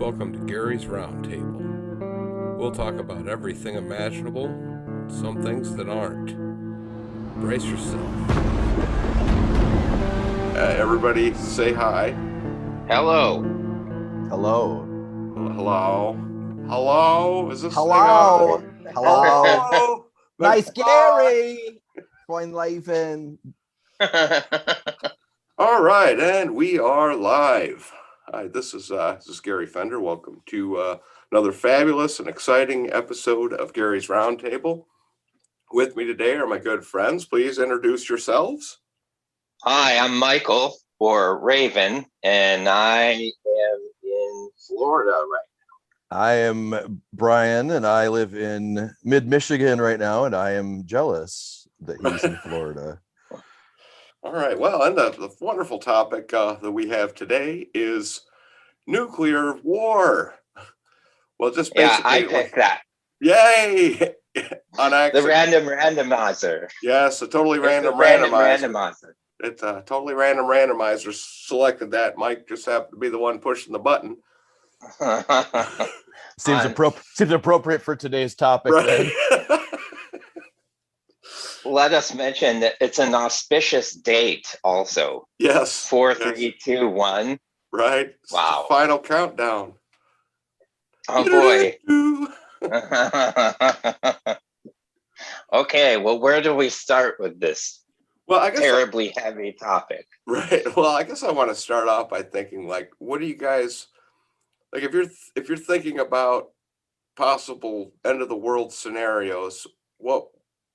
welcome to Gary's Roundtable. We'll talk about everything imaginable, some things that aren't. Brace yourself. Everybody say hi. Hello. Hello. Hello. Hello? Is this Hello. thing on? Hello. Hello? Nice Gary. Freund Leven. All right, and we are live. Hi, this is Gary Fender. Welcome to another fabulous and exciting episode of Gary's Roundtable. With me today are my good friends. Please introduce yourselves. Hi, I'm Michael, or Raven, and I am in Florida right I am Brian, and I live in mid-Michigan right now, and I am jealous that he's in Florida. All right, well, and the wonderful topic that we have today is nuclear war. Well, just now. Yeah, basically, I picked that. Yay! On The accident. random randomizer. Yes, a totally random It's a random randomizer. randomizer. It's a totally random randomizer selected that. Mike just happened to be the one pushing the button. Seems appropriate for today's topic. Right. Let us mention that it's an auspicious date also. Yes. 4, 3, 2, 1. Right. It's Wow. the final countdown. Oh boy. Okay, well, where do we start with this Well, I guess terribly heavy topic? Right. Well, I guess I want to start off by thinking, like, what do you guys like if you're thinking about possible end of the world scenarios,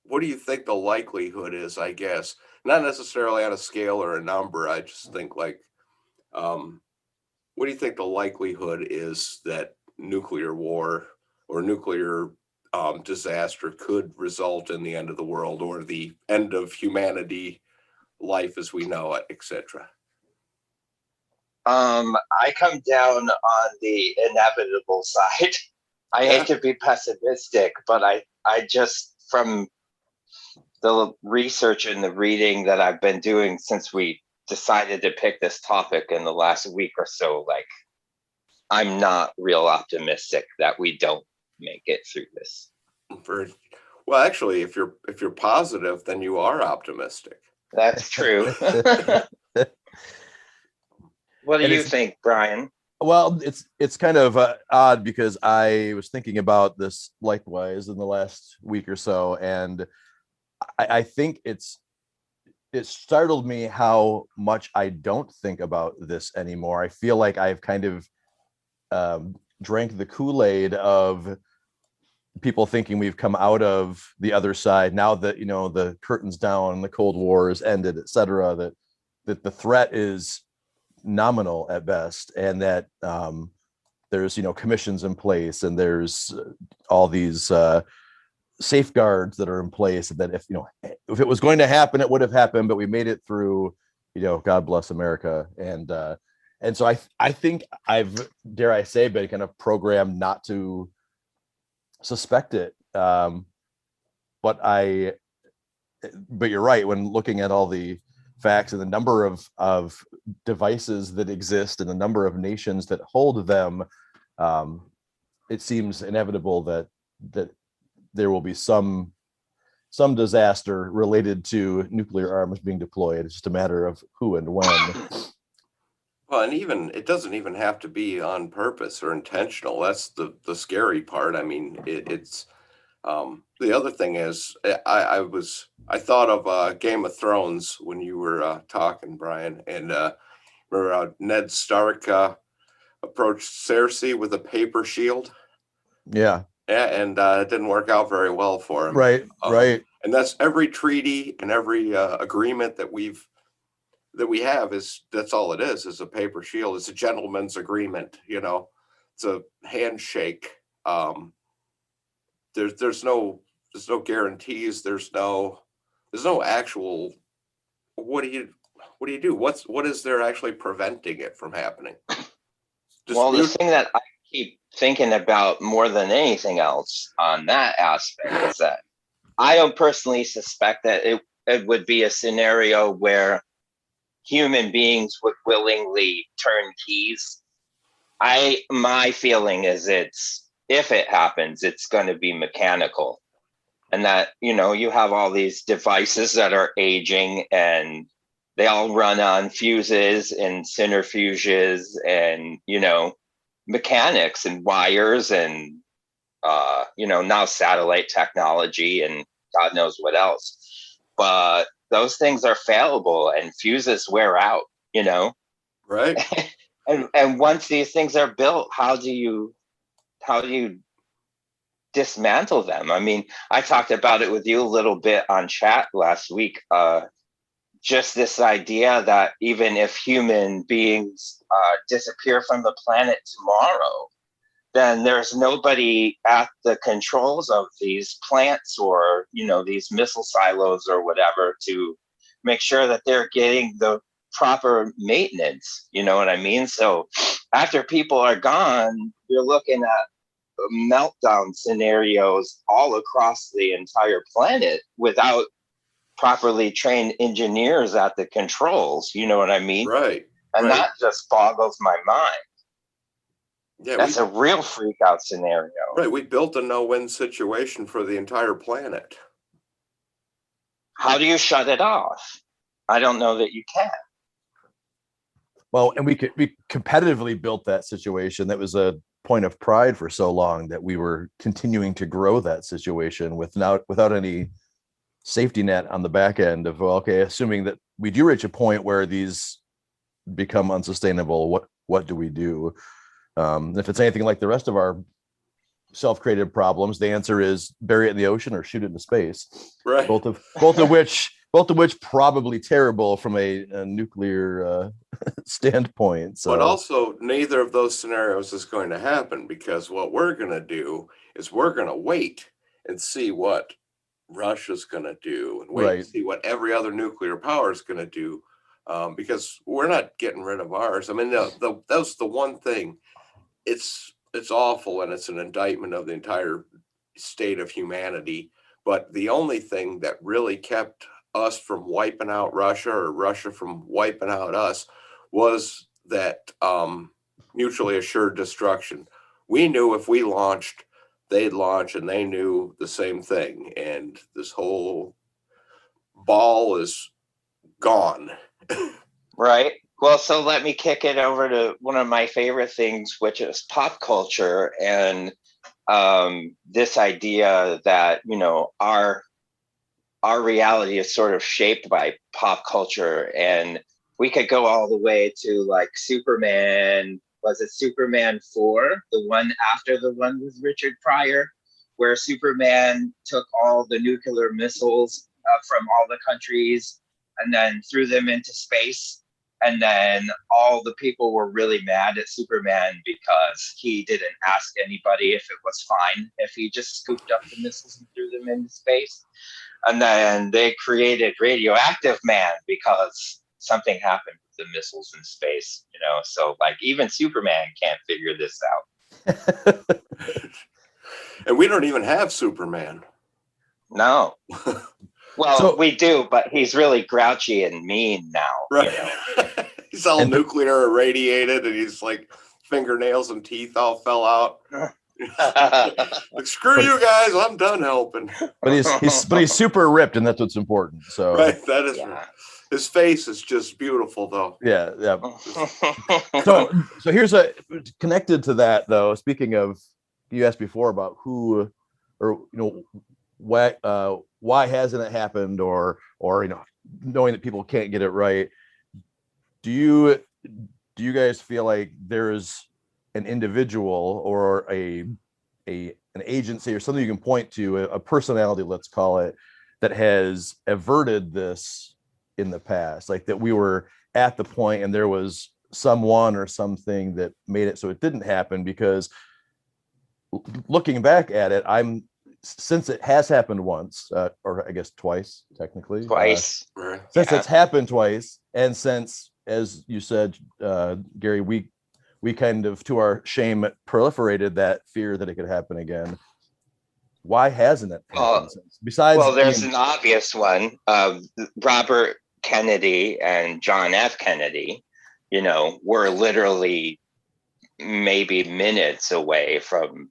what do you think the likelihood is, I guess? Not necessarily on a scale or a number. I just think like what do you think the likelihood is that nuclear war or nuclear disaster could result in the end of the world or the end of humanity, life as we know it, etc.? I come down on the inevitable side. I hate to be pessimistic, but I just, from the research and the reading that I've been doing since we decided to pick this topic in the last week or so, like, I'm not real optimistic that we don't make it through this. Well, actually, if you're positive, then you are optimistic. That's true. What do you think, Brian? Well, it's kind of odd because I was thinking about this likewise in the last week or so, and I think it startled me how much I don't think about this anymore. I feel like I've kind of drank the Kool-Aid of people thinking we've come out of the other side now that, you know, the curtain's down, the Cold War is ended, etc. That the threat is nominal at best, and that there's, you know, commissions in place, and there's all these safeguards that are in place, and that if it was going to happen, it would have happened, but we made it through, you know, God bless America. And so I think I've, dare I say, been kind of programmed not to suspect it. But you're right, when looking at all the facts and the number of devices that exist and the number of nations that hold them, it seems inevitable that there will be some disaster related to nuclear arms being deployed. It's just a matter of who and when. Well, and even it doesn't even have to be on purpose or intentional. That's the scary part. I mean, it's the other thing is I thought of Game of Thrones when you were talking, Brian, and remember Ned Stark approached Cersei with a paper shield. Yeah, and it didn't work out very well for him. Right. And that's every treaty and every agreement that we have that's all it is a paper shield. It's a gentleman's agreement, you know. It's a handshake. There's no guarantees. There's no actual. What do you do? What is there actually preventing it from happening? The thing that I keep thinking about more than anything else on that aspect is that I don't personally suspect that it would be a scenario where human beings would willingly turn keys. My feeling is if it happens, it's going to be mechanical. And that, you have all these devices that are aging and they all run on fuses and centrifuges and, mechanics and wires and, now satellite technology and God knows what else. But those things are fallible and fuses wear out, Right. and once these things are built, how do you dismantle them? I mean, I talked about it with you a little bit on chat last week. Just this idea that even if human beings disappear from the planet tomorrow, then there's nobody at the controls of these plants or, these missile silos or whatever to make sure that they're getting the proper maintenance. You know what I mean? So after people are gone, you're looking at meltdown scenarios all across the entire planet without properly trained engineers at the controls. You know what I mean? Right. And Right. that just boggles my mind. Yeah. That's a real freak out scenario. Right. We built a no-win situation for the entire planet. How do you shut it off? I don't know that you can. Well, and we competitively built that situation. That was a point of pride for so long that we were continuing to grow that situation without any safety net on the back end of, well, okay, assuming that we do reach a point where these become unsustainable, what do we do? If it's anything like the rest of our self-created problems, the answer is bury it in the ocean or shoot it into space. Right. Both of which probably terrible from a nuclear standpoint. So. But also, neither of those scenarios is going to happen, because what we're going to do is we're going to wait and see what Russia's going to do, and wait and see what every other nuclear power is going to do, because we're not getting rid of ours. I mean, that's the one thing. It's awful, and it's an indictment of the entire state of humanity. But the only thing that really kept us from wiping out Russia, or Russia from wiping out us, was that mutually assured destruction. We knew if we launched, they'd launch, and they knew the same thing. And this whole ball is gone. Right. Well, so let me kick it over to one of my favorite things, which is pop culture, and this idea that our reality is sort of shaped by pop culture. And we could go all the way to like Superman. Was it Superman 4, the one after the one with Richard Pryor, where Superman took all the nuclear missiles from all the countries and then threw them into space? And then all the people were really mad at Superman because he didn't ask anybody if it was fine if he just scooped up the missiles and threw them into space. And then they created Radioactive Man because something happened with the missiles in space, So like even Superman can't figure this out. And we don't even have Superman. No. Well, we do, but he's really grouchy and mean now. Right. He's all nuclear irradiated, and he's like fingernails and teeth all fell out. Like, screw you guys, I'm done helping. But he's super ripped, and that's what's important. So right, that is right. His face is just beautiful, though. Yeah. So here's connected to that, though. Speaking of, you asked before about who, or why hasn't it happened, or knowing that people can't get it right. Do you guys feel like there's an individual or an agency or something you can point to, a personality, let's call it, that has averted this in the past, like that we were at the point and there was someone or something that made it so it didn't happen? Because looking back at it, since it has happened once, or I guess twice, technically. Twice. Since it's happened twice, and since, as you said, Gary, we kind of, to our shame, proliferated that fear that it could happen again. Why hasn't it happened since? Besides, there's an obvious one. Robert Kennedy and John F. Kennedy, were literally maybe minutes away from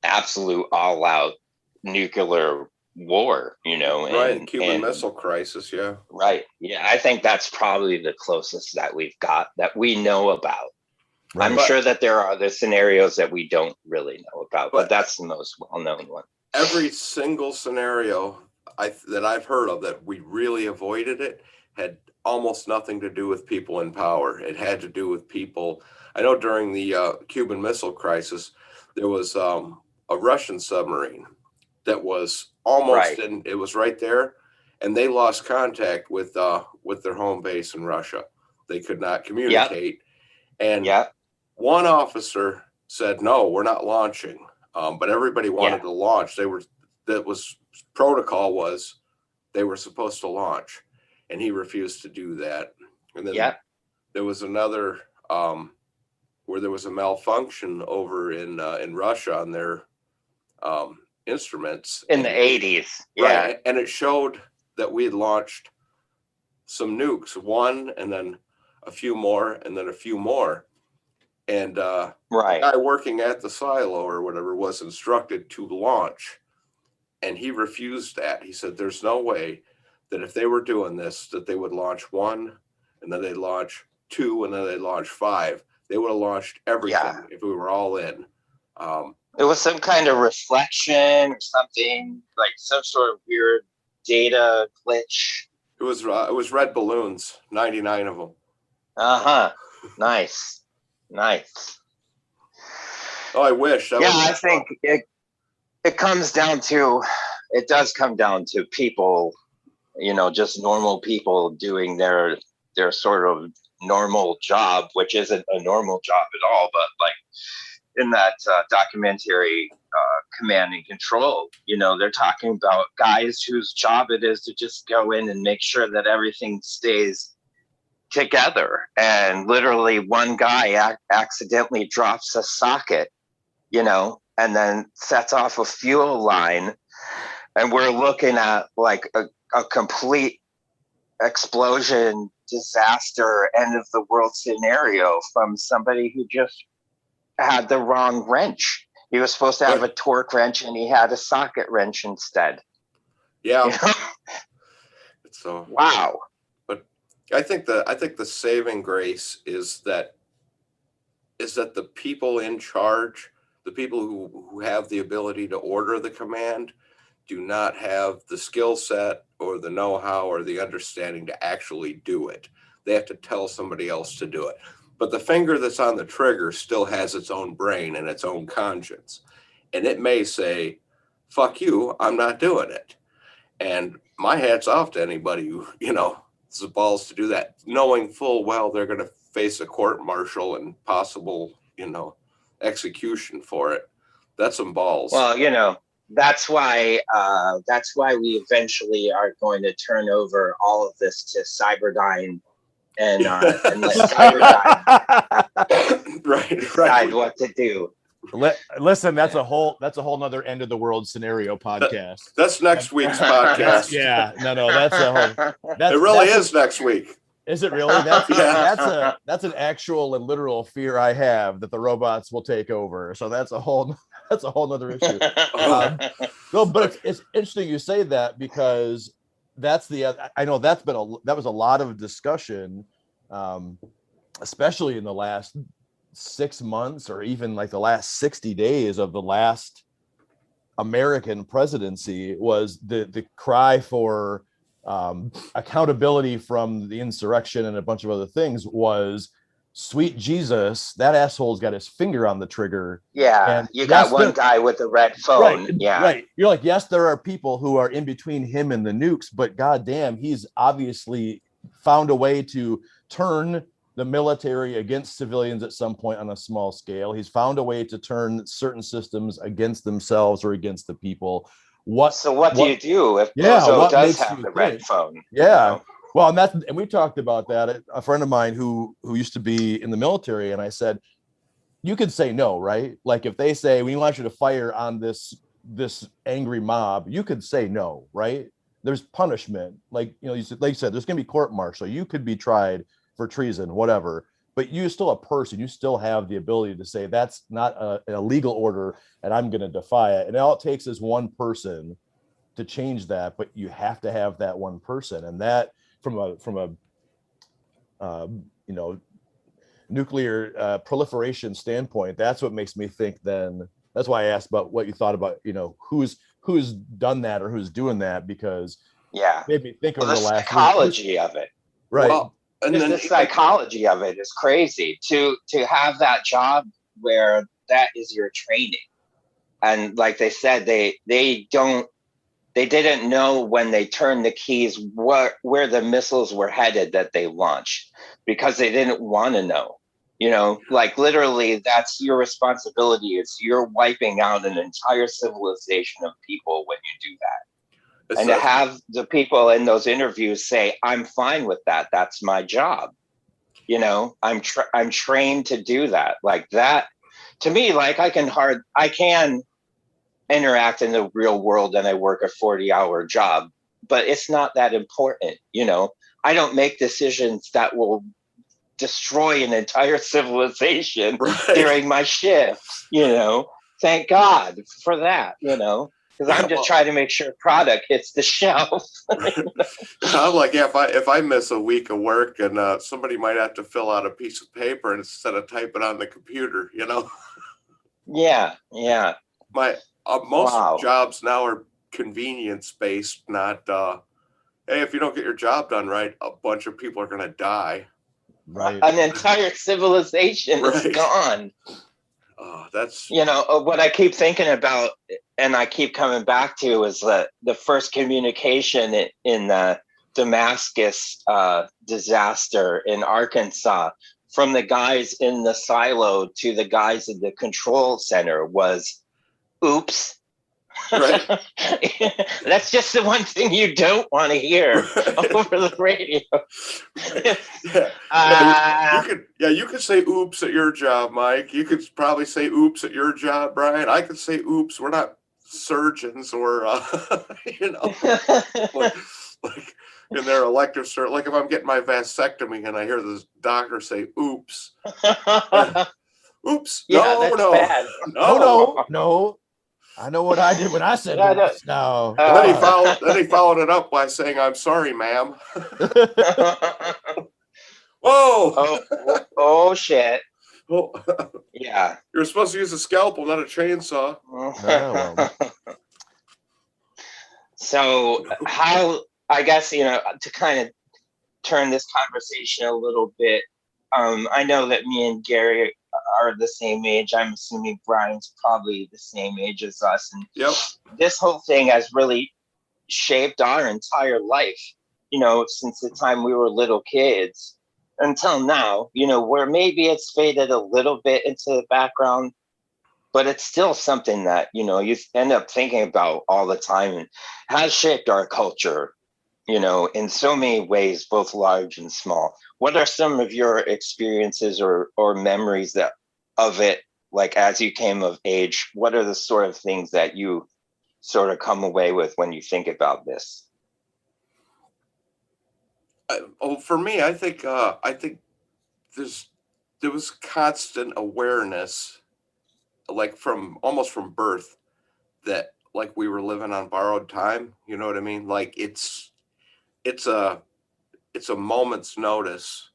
absolute all out nuclear war, Right, the Cuban and Missile Crisis, yeah. right. Yeah, I think that's probably the closest that we've got that we know about. I'm Right. sure that there are other scenarios that we don't really know about, but But that's the most well-known one. every single scenario that I've heard of that we really avoided it had almost nothing to do with people in power. It had to do with people. I know during the Cuban Missile Crisis, there was a Russian submarine that was almost Right. in. It was right there, and they lost contact with their home base in Russia. They could not Yep. communicate, and Yep. one officer said, "No, we're not launching." But everybody Yeah. wanted to launch. That was protocol was they were supposed to launch, and he refused to do that. And then Yep. there was another where there was a malfunction over in Russia on their instruments In the 80s. Yeah. right, and it showed that we had launched some nukes, one, and then a few more, and then a few more. And the Right. guy working at the silo or whatever was instructed to launch, and he refused that. He said there's no way that if they were doing this that they would launch one, and then they'd launch two, and then they'd launch five. They would have launched everything Yeah. if we were all in. It was some kind of reflection or something, like some sort of weird data glitch. It was red balloons, 99 of them. Uh-huh. Nice. Nice. Oh, I wish. Yeah, I think it does come down to people, just normal people doing their sort of normal job, which isn't a normal job at all. But like in that documentary, Command and Control, they're talking about guys whose job it is to just go in and make sure that everything stays together. And literally one guy accidentally drops a socket, and then sets off a fuel line. And we're looking at like a complete explosion, disaster, end of the world scenario from somebody who just had the wrong wrench. He was supposed to have a torque wrench and he had a socket wrench instead. Yeah. So wow. But I think the saving grace is that the people in charge, the people who have the ability to order the command, do not have the skill set or the know-how or the understanding to actually do it. They have to tell somebody else to do it. But the finger that's on the trigger still has its own brain and its own conscience. And it may say, fuck you, I'm not doing it. And my hat's off to anybody who, has the balls to do that, knowing full well they're going to face a court martial and possible, execution for it. That's some balls. Well, that's why we eventually are going to turn over all of this to Cyberdyne and let Cyberdyne decide what to do. Listen, that's a whole nother end of the world scenario podcast. That's next week's podcast. That's a whole. It really is next week. Is it really? That's an actual and literal fear I have that the robots will take over. So that's a whole nother issue. No, but it's interesting you say that, because I know that was a lot of discussion, especially in the last 6 months or even like the last 60 days of the last American presidency, was the cry for accountability from the insurrection and a bunch of other things. Was sweet Jesus, that asshole's got his finger on the trigger. Yeah, and you got one guy with a red phone. Right. You're like, yes, there are people who are in between him and the nukes, but goddamn, he's obviously found a way to turn the military against civilians at some point on a small scale. He's found a way to turn certain systems against themselves or against the people. What do you do if Bozo does have the red phone? Yeah. Well, and we talked about that. A friend of mine who used to be in the military, and I said, you could say no, right? Like if they say, we want you to fire on this angry mob, you could say no, right? There's punishment. Like you said, there's going to be court martial. You could be tried for treason, whatever. but you're still a person. You still have the ability to say that's not a legal order and I'm going to defy it. And all it takes is one person to change that, but you have to have that one person. And that from a you know, nuclear proliferation standpoint, that's what makes me think then. That's why I asked about what you thought about, you know, who's done that or who's doing that, because Yeah. made me think Well, over the the last week. psychology of it. Right. Well, and Just then the psychology of it is crazy. To have that job where that is your training. And like they said, they didn't know when they turned the keys where the missiles were headed that they launched, because they didn't want to know. You know, like literally, that's your responsibility. It's you're wiping out an entire civilization of people when you do that. And to have the people in those interviews say, "I'm fine with that. That's my job." You know, I'm trained to do that. Like that, to me, like I can interact in the real world and I work a 40-hour job, but it's not that important. You know, I don't make decisions that will destroy an entire civilization right. during my shifts, you know. Thank God for that, you know, because Yeah, I'm just well, trying to make sure product hits the shelf. I'm like, yeah, if I miss a week of work and somebody might have to fill out a piece of paper instead of type it on the computer, you know. Yeah, yeah. My most Wow. jobs now are convenience based, not hey, if you don't get your job done right, a bunch of people are gonna die. Right. An entire civilization is Right. gone. That's You know, what I keep thinking about and I keep coming back to is the first communication in the Damascus disaster in Arkansas, from the guys in the silo to the guys in the control center, was oops. right. That's just the one thing you don't want to hear Right. over the radio. Yeah. You could say oops at your job, Mike. You could probably say oops at your job, Brian. I could say oops. We're not surgeons or you know, like like in their elective cert. Like if I'm getting my vasectomy and I hear the doctor say oops. Oops. Yeah, No, that's no, bad. Oh no. no. I know what I did when I said Yeah, no. oops. No. Then he followed it up by saying, I'm sorry, ma'am. oh, Whoa. oh shit. Oh, Yeah. you're supposed to use a scalpel, not a chainsaw. Well. So how, I guess, you know, to kind of turn this conversation a little bit, I know that me and Gary are the same age. I'm assuming Brian's probably the same age as us. And Yep. this whole thing has really shaped our entire life, you know, since the time we were little kids until now, you know, where maybe it's faded a little bit into the background, but it's still something that, you know, you end up thinking about all the time and has shaped our culture, you know, in so many ways, both large and small. What are some of your experiences or memories that of it, like as you came of age? What are the sort of things that you sort of come away with when you think about this? For me, I think there's there was constant awareness, like from almost from birth, that like we were living on borrowed time. You know what I mean? Like it's a it's a moment's notice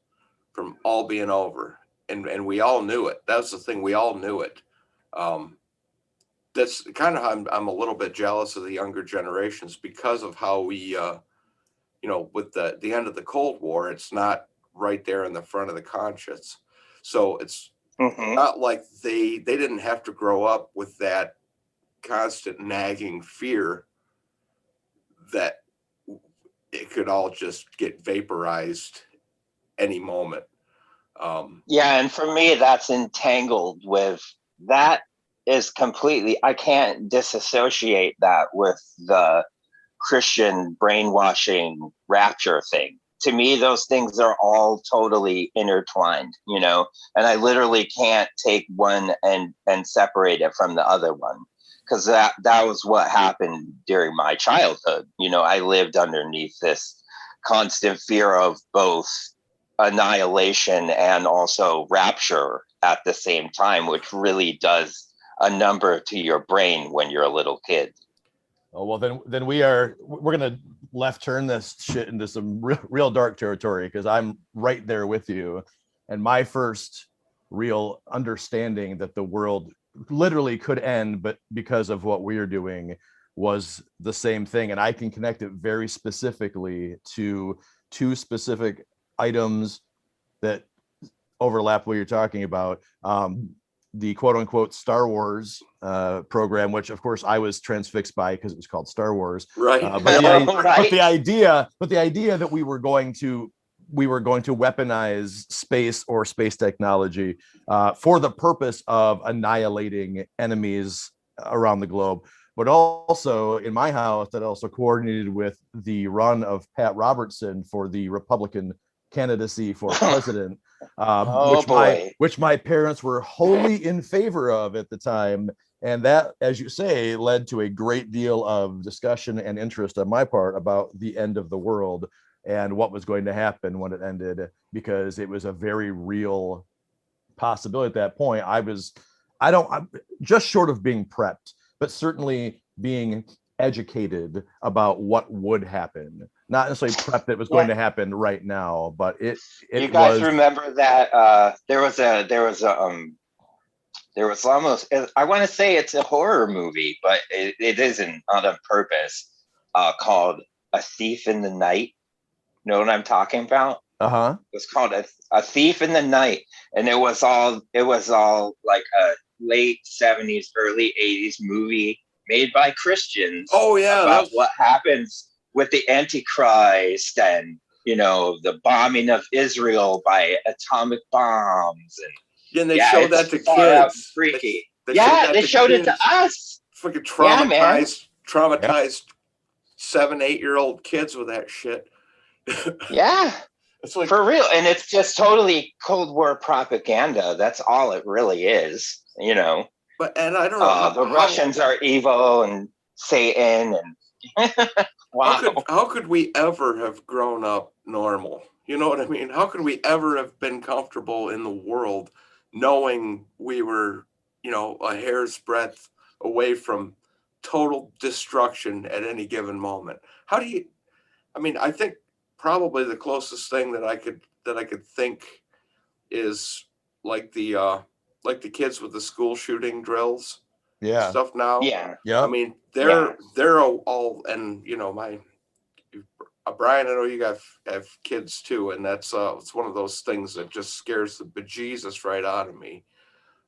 from all being over, and we all knew it. That's the thing. We all knew it. Um, that's kind of I'm a little bit jealous of the younger generations because of how we you know, with the end of the Cold War, it's not right there in the front of the conscience. So it's Mm-hmm. not like they didn't have to grow up with that constant nagging fear that it could all just get vaporized any moment. Yeah, and for me, that's entangled with that is completely, I can't disassociate that with the Christian brainwashing rapture thing. To me, those things are all totally intertwined, you know, and I literally can't take one and separate it from the other one, because that was what happened during my childhood. You know, I lived underneath this constant fear of both annihilation and also rapture at the same time, which really does a number to your brain when you're a little kid. Oh, well, then we're gonna left turn this shit into some real dark territory, because I'm right there with you. And my first real understanding that the world literally could end, but because of what we're doing, was the same thing. And I can connect it very specifically to two specific items that overlap what you're talking about. The quote unquote Star Wars program, which of course I was transfixed by because it was called Star Wars. Right. But the idea that we were going to weaponize space or space technology for the purpose of annihilating enemies around the globe. But also in my house, that also coordinated with the run of Pat Robertson for the Republican candidacy for president, which my parents were wholly in favor of at the time. And that, as you say, led to a great deal of discussion and interest on my part about the end of the world and what was going to happen when it ended, because it was a very real possibility at that point. I'm just short of being prepped, but certainly being educated about what would happen. Not necessarily prepped that it was going to happen right now, but it you guys remember that there was almost, I want to say it's a horror movie, but it isn't, not on purpose, called A Thief in the Night. You know what I'm talking about? Uh-huh. It was called a Thief in the Night, and it was all like a late 70s, early 80s movie made by Christians. Oh yeah, about what happens with the Antichrist and the bombing of Israel by atomic bombs, and they showed that to kids. Freaky. They showed it to us. Fucking traumatized 7-8-year-old kids with that shit. Yeah. It's like, for real. And it's just totally Cold War propaganda. That's all it really is, But and I don't know the Russians are evil and Satan and wow. How could we ever have grown up normal? You know what I mean? How could we ever have been comfortable in the world knowing we were, a hair's breadth away from total destruction at any given moment? I think probably the closest thing that I could think is like the kids with the school shooting drills. Stuff now. Yeah. I mean, they're all, and Brian, I know you have kids too, and that's it's one of those things that just scares the bejesus right out of me.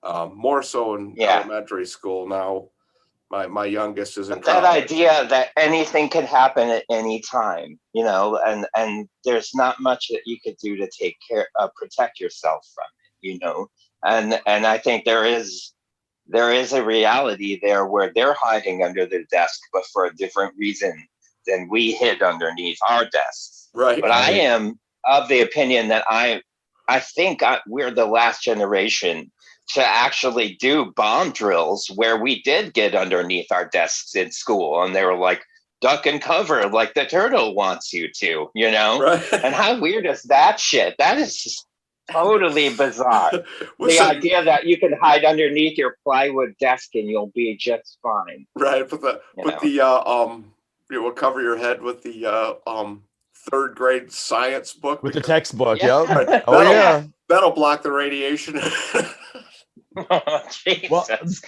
More so in elementary school now. My youngest is in that college. Idea that anything could happen at any time, and there's not much that you could do to protect yourself from it, and I think there is a reality there where they're hiding under their desk, but for a different reason than we hid underneath our desks. Right. But I am of the opinion that I think we're the last generation to actually do bomb drills where we did get underneath our desks in school, and they were like, duck and cover like the turtle wants you to, Right. And how weird is that shit? That is just totally bizarre. The idea that you can hide underneath your plywood desk and you'll be just fine. Right, we'll cover your head with the third grade science book with the textbook. Yeah. Oh, that'll block the radiation. Oh, Jesus.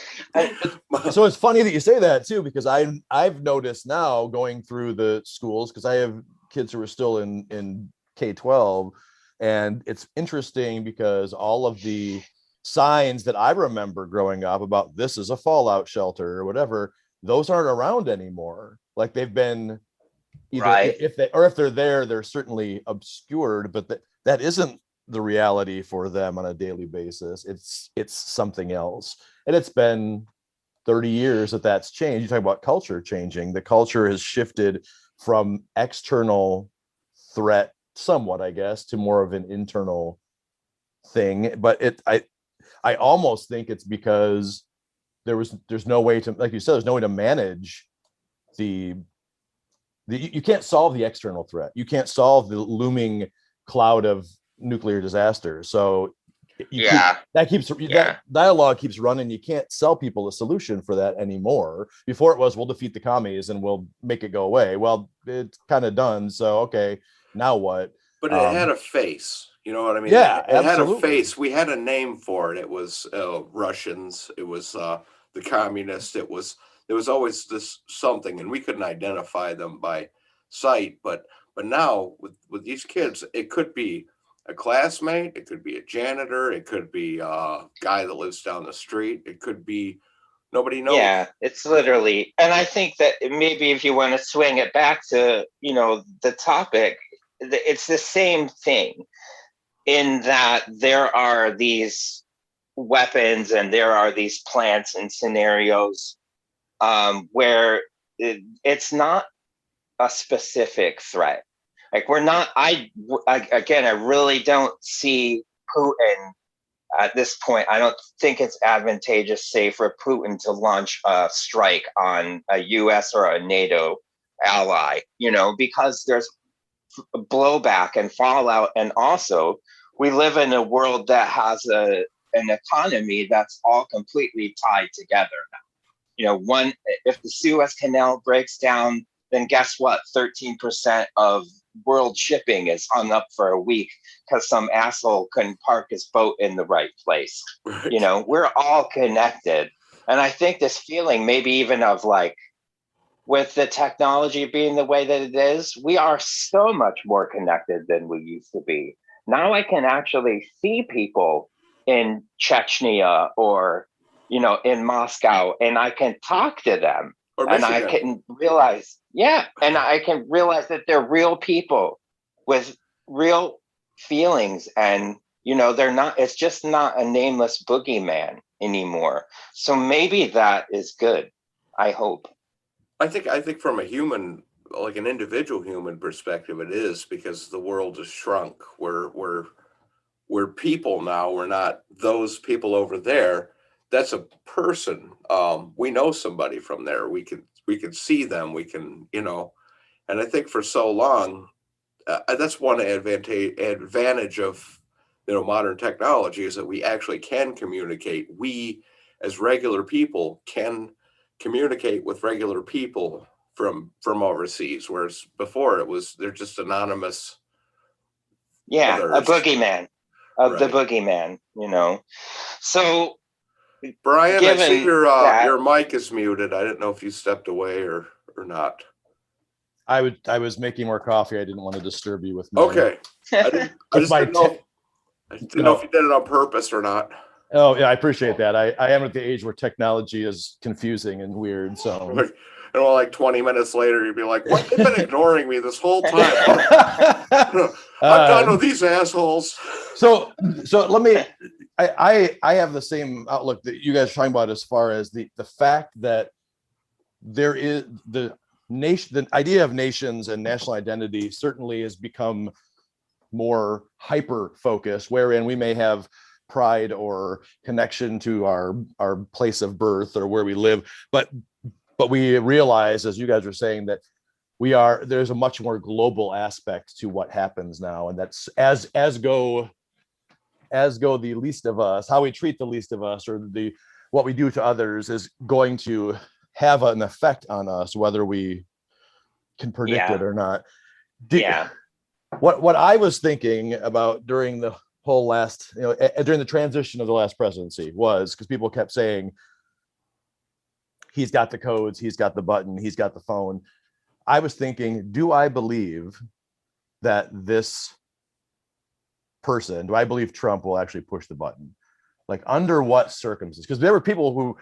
Well, so it's funny that you say that too, because I've noticed now going through the schools, because I have kids who are still in K-12, and it's interesting because all of the signs that I remember growing up about this is a fallout shelter or whatever, those aren't around anymore. Like they've been either if they're there, they're certainly obscured, but that isn't the reality for them on a daily basis. It's something else. And it's been 30 years that's changed. You talk about culture changing. The culture has shifted from external threat somewhat, I guess, to more of an internal thing. But I almost think it's because there's no way to, like you said, there's no way to manage you can't solve the external threat. You can't solve the looming cloud of nuclear disasters. So Yeah. that dialogue keeps running. You can't sell people a solution for that anymore. Before it was, we'll defeat the commies and we'll make it go away. Well, it's kind of done. So, okay, now what? But it had a face. You know what I mean? Yeah, It had a absolutely. face. We had a name for it. It was Russians. It was the communists. There was always this something, and we couldn't identify them by sight. But now with these kids, it could be a classmate. It could be a janitor. It could be a guy that lives down the street. It could be nobody knows. Yeah, it's literally, and I think that maybe if you want to swing it back to, the topic, it's the same thing in that there are these weapons and there are these plants and scenarios where it's not a specific threat. Like we're not, again, I really don't see Putin at this point. I don't think it's advantageous, say, for Putin to launch a strike on a US or a NATO ally, because there's blowback and fallout. And also, we live in a world that has an economy that's all completely tied together now. If the Suez Canal breaks down, then guess what? 13% of world shipping is hung up for a week because some asshole couldn't park his boat in the right place. Right. We're all connected. And I think this feeling, maybe even of like, with the technology being the way that it is, we are so much more connected than we used to be. Now I can actually see people in Chechnya or, in Moscow, and I can talk to them Or and I Michigan. can realize, and I can realize that they're real people with real feelings. And, they're not, it's just not a nameless boogeyman anymore. So maybe that is good. I hope. I think from a human, like an individual human perspective, it is because the world has shrunk. We're people now. We're not those people over there. That's a person. We know somebody from there. We can see them. We can, and I think for so long, that's one advantage of modern technology is that we actually can communicate. We as regular people can communicate with regular people from overseas, whereas before they're just anonymous Yeah, a others. boogeyman of the Right. boogeyman, So Brian, I see given that, your mic is muted. I didn't know if you stepped away or not. I was making more coffee. I didn't want to disturb you with my Okay. I with just my didn't know I didn't know if you did it on purpose or not. Oh yeah, I appreciate that. I am at the age where technology is confusing and weird. So And well, like 20 minutes later, you'd be like, what? They've been ignoring me this whole time. I'm done with these assholes. so let me I have the same outlook that you guys are talking about as far as the fact that there is the idea of nations and national identity certainly has become more hyper focused, wherein we may have pride or connection to our place of birth or where we live, but we realize, as you guys are saying, that there's a much more global aspect to what happens now, and that's as go the least of us, how we treat the least of us, or what we do to others is going to have an effect on us, whether we can predict it or not. What I was thinking about during the whole last, during the transition of the last presidency was because people kept saying, he's got the codes, he's got the button, he's got the phone. I was thinking, do I believe that this person, do I believe Trump will actually push the button? Like under what circumstances? Because there were people who,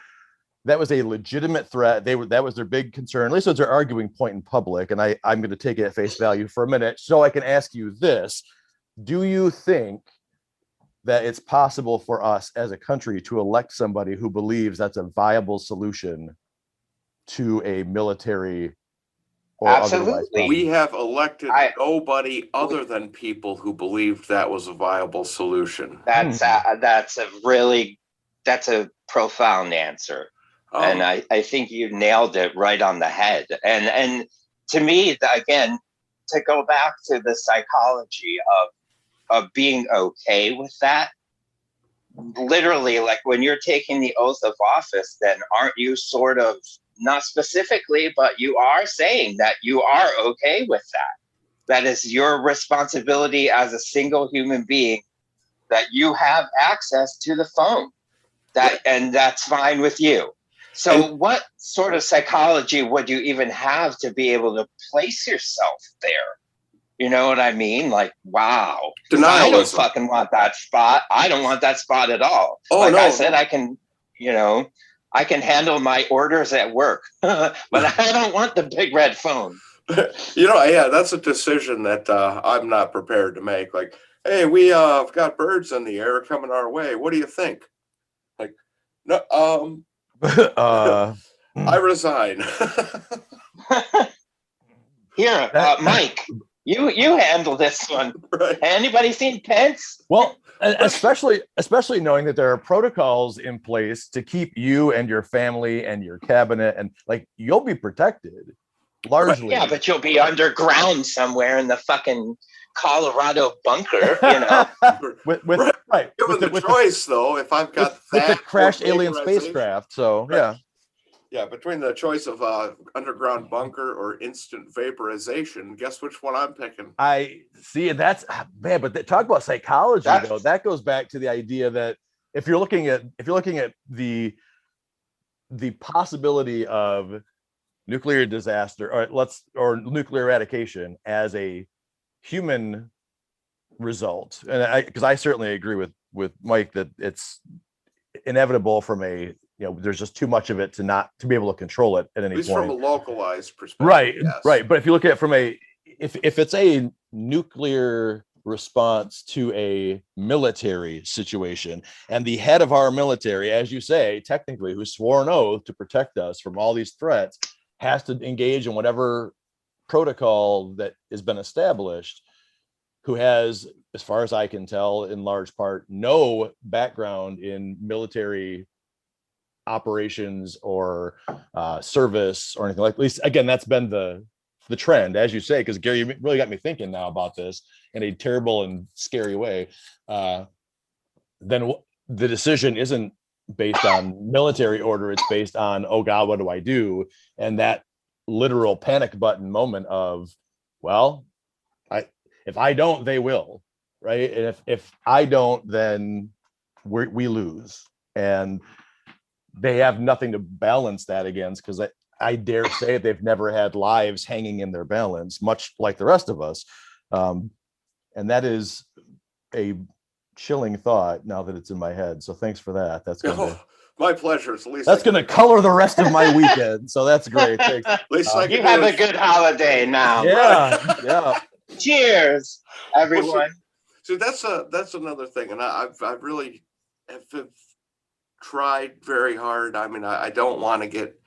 that was a legitimate threat. That was their big concern. At least it was their arguing point in public. And I'm going to take it at face value for a minute so I can ask you this. Do you think that it's possible for us as a country to elect somebody who believes that's a viable solution to a military or otherwise absolutely, We have elected nobody other than people who believed that was a viable solution. that's a profound answer. And I think you nailed it right on the head. And to me, again, to go back to the psychology being okay with that. Literally, like when you're taking the oath of office, then aren't you sort of, not specifically, but you are saying that you are okay with that? That is your responsibility as a single human being, that you have access to the phone, that, and that's fine with you. So And what sort of psychology would you even have to be able to place yourself there? You know what I mean? Like, wow. Because I don't denialism. fucking want that spot. I don't want that spot at all. Oh, Like I no, said, no. I can, you know, I can handle my orders at work, but I don't want the big red phone. Yeah, that's a decision that I'm not prepared to make. Like, hey, we've got birds in the air coming our way. What do you think? Like, no, uh, I resign. Here, that, Mike, you handle this one. Right. Anybody seen Pence? well, especially knowing that there are protocols in place to keep you and your family and your cabinet, and like you'll be protected largely. Yeah, but you'll be underground somewhere in the fucking Colorado bunker, you know. with Right. right Given the with choice, though, if I've got with the that or crashed alien vaporization, spacecraft. So right. Yeah, between the choice of underground bunker or instant vaporization, guess which one I'm picking? I see. And that's man, but talk about psychology That's though. That goes back to the idea that if you're looking at the possibility of nuclear disaster or nuclear eradication as a human result, and because I certainly agree with Mike that it's inevitable from a, there's just too much of it to be able to control it at At any least point. from a localized perspective. Right, Yes. right. But if you look at it from a, if it's a nuclear response to a military situation, and the head of our military, as you say, technically, who swore an oath to protect us from all these threats, has to engage in whatever protocol that has been established, who has, as far as I can tell, in large part, no background in military operations or service or anything like. At least, again, that's been the trend, as you say, because Gary, you really got me thinking now about this in a terrible and scary way. Then the decision isn't based on military order; it's based on, oh God, what do I do? And that literal panic button moment of, well, if I don't, they will, right? And if I don't, then we lose, and they have nothing to balance that against, because I dare say they've never had lives hanging in their balance, much like the rest of us. And that is a chilling thought now that it's in my head. So thanks for that. That's gonna my pleasure. It's at least that's gonna color the rest of my weekend. So that's great. Thanks. At least I can You have a good holiday now. Yeah, yeah. Cheers, everyone. Well, so that's another thing, and I've really have tried very hard. I mean, I don't want to get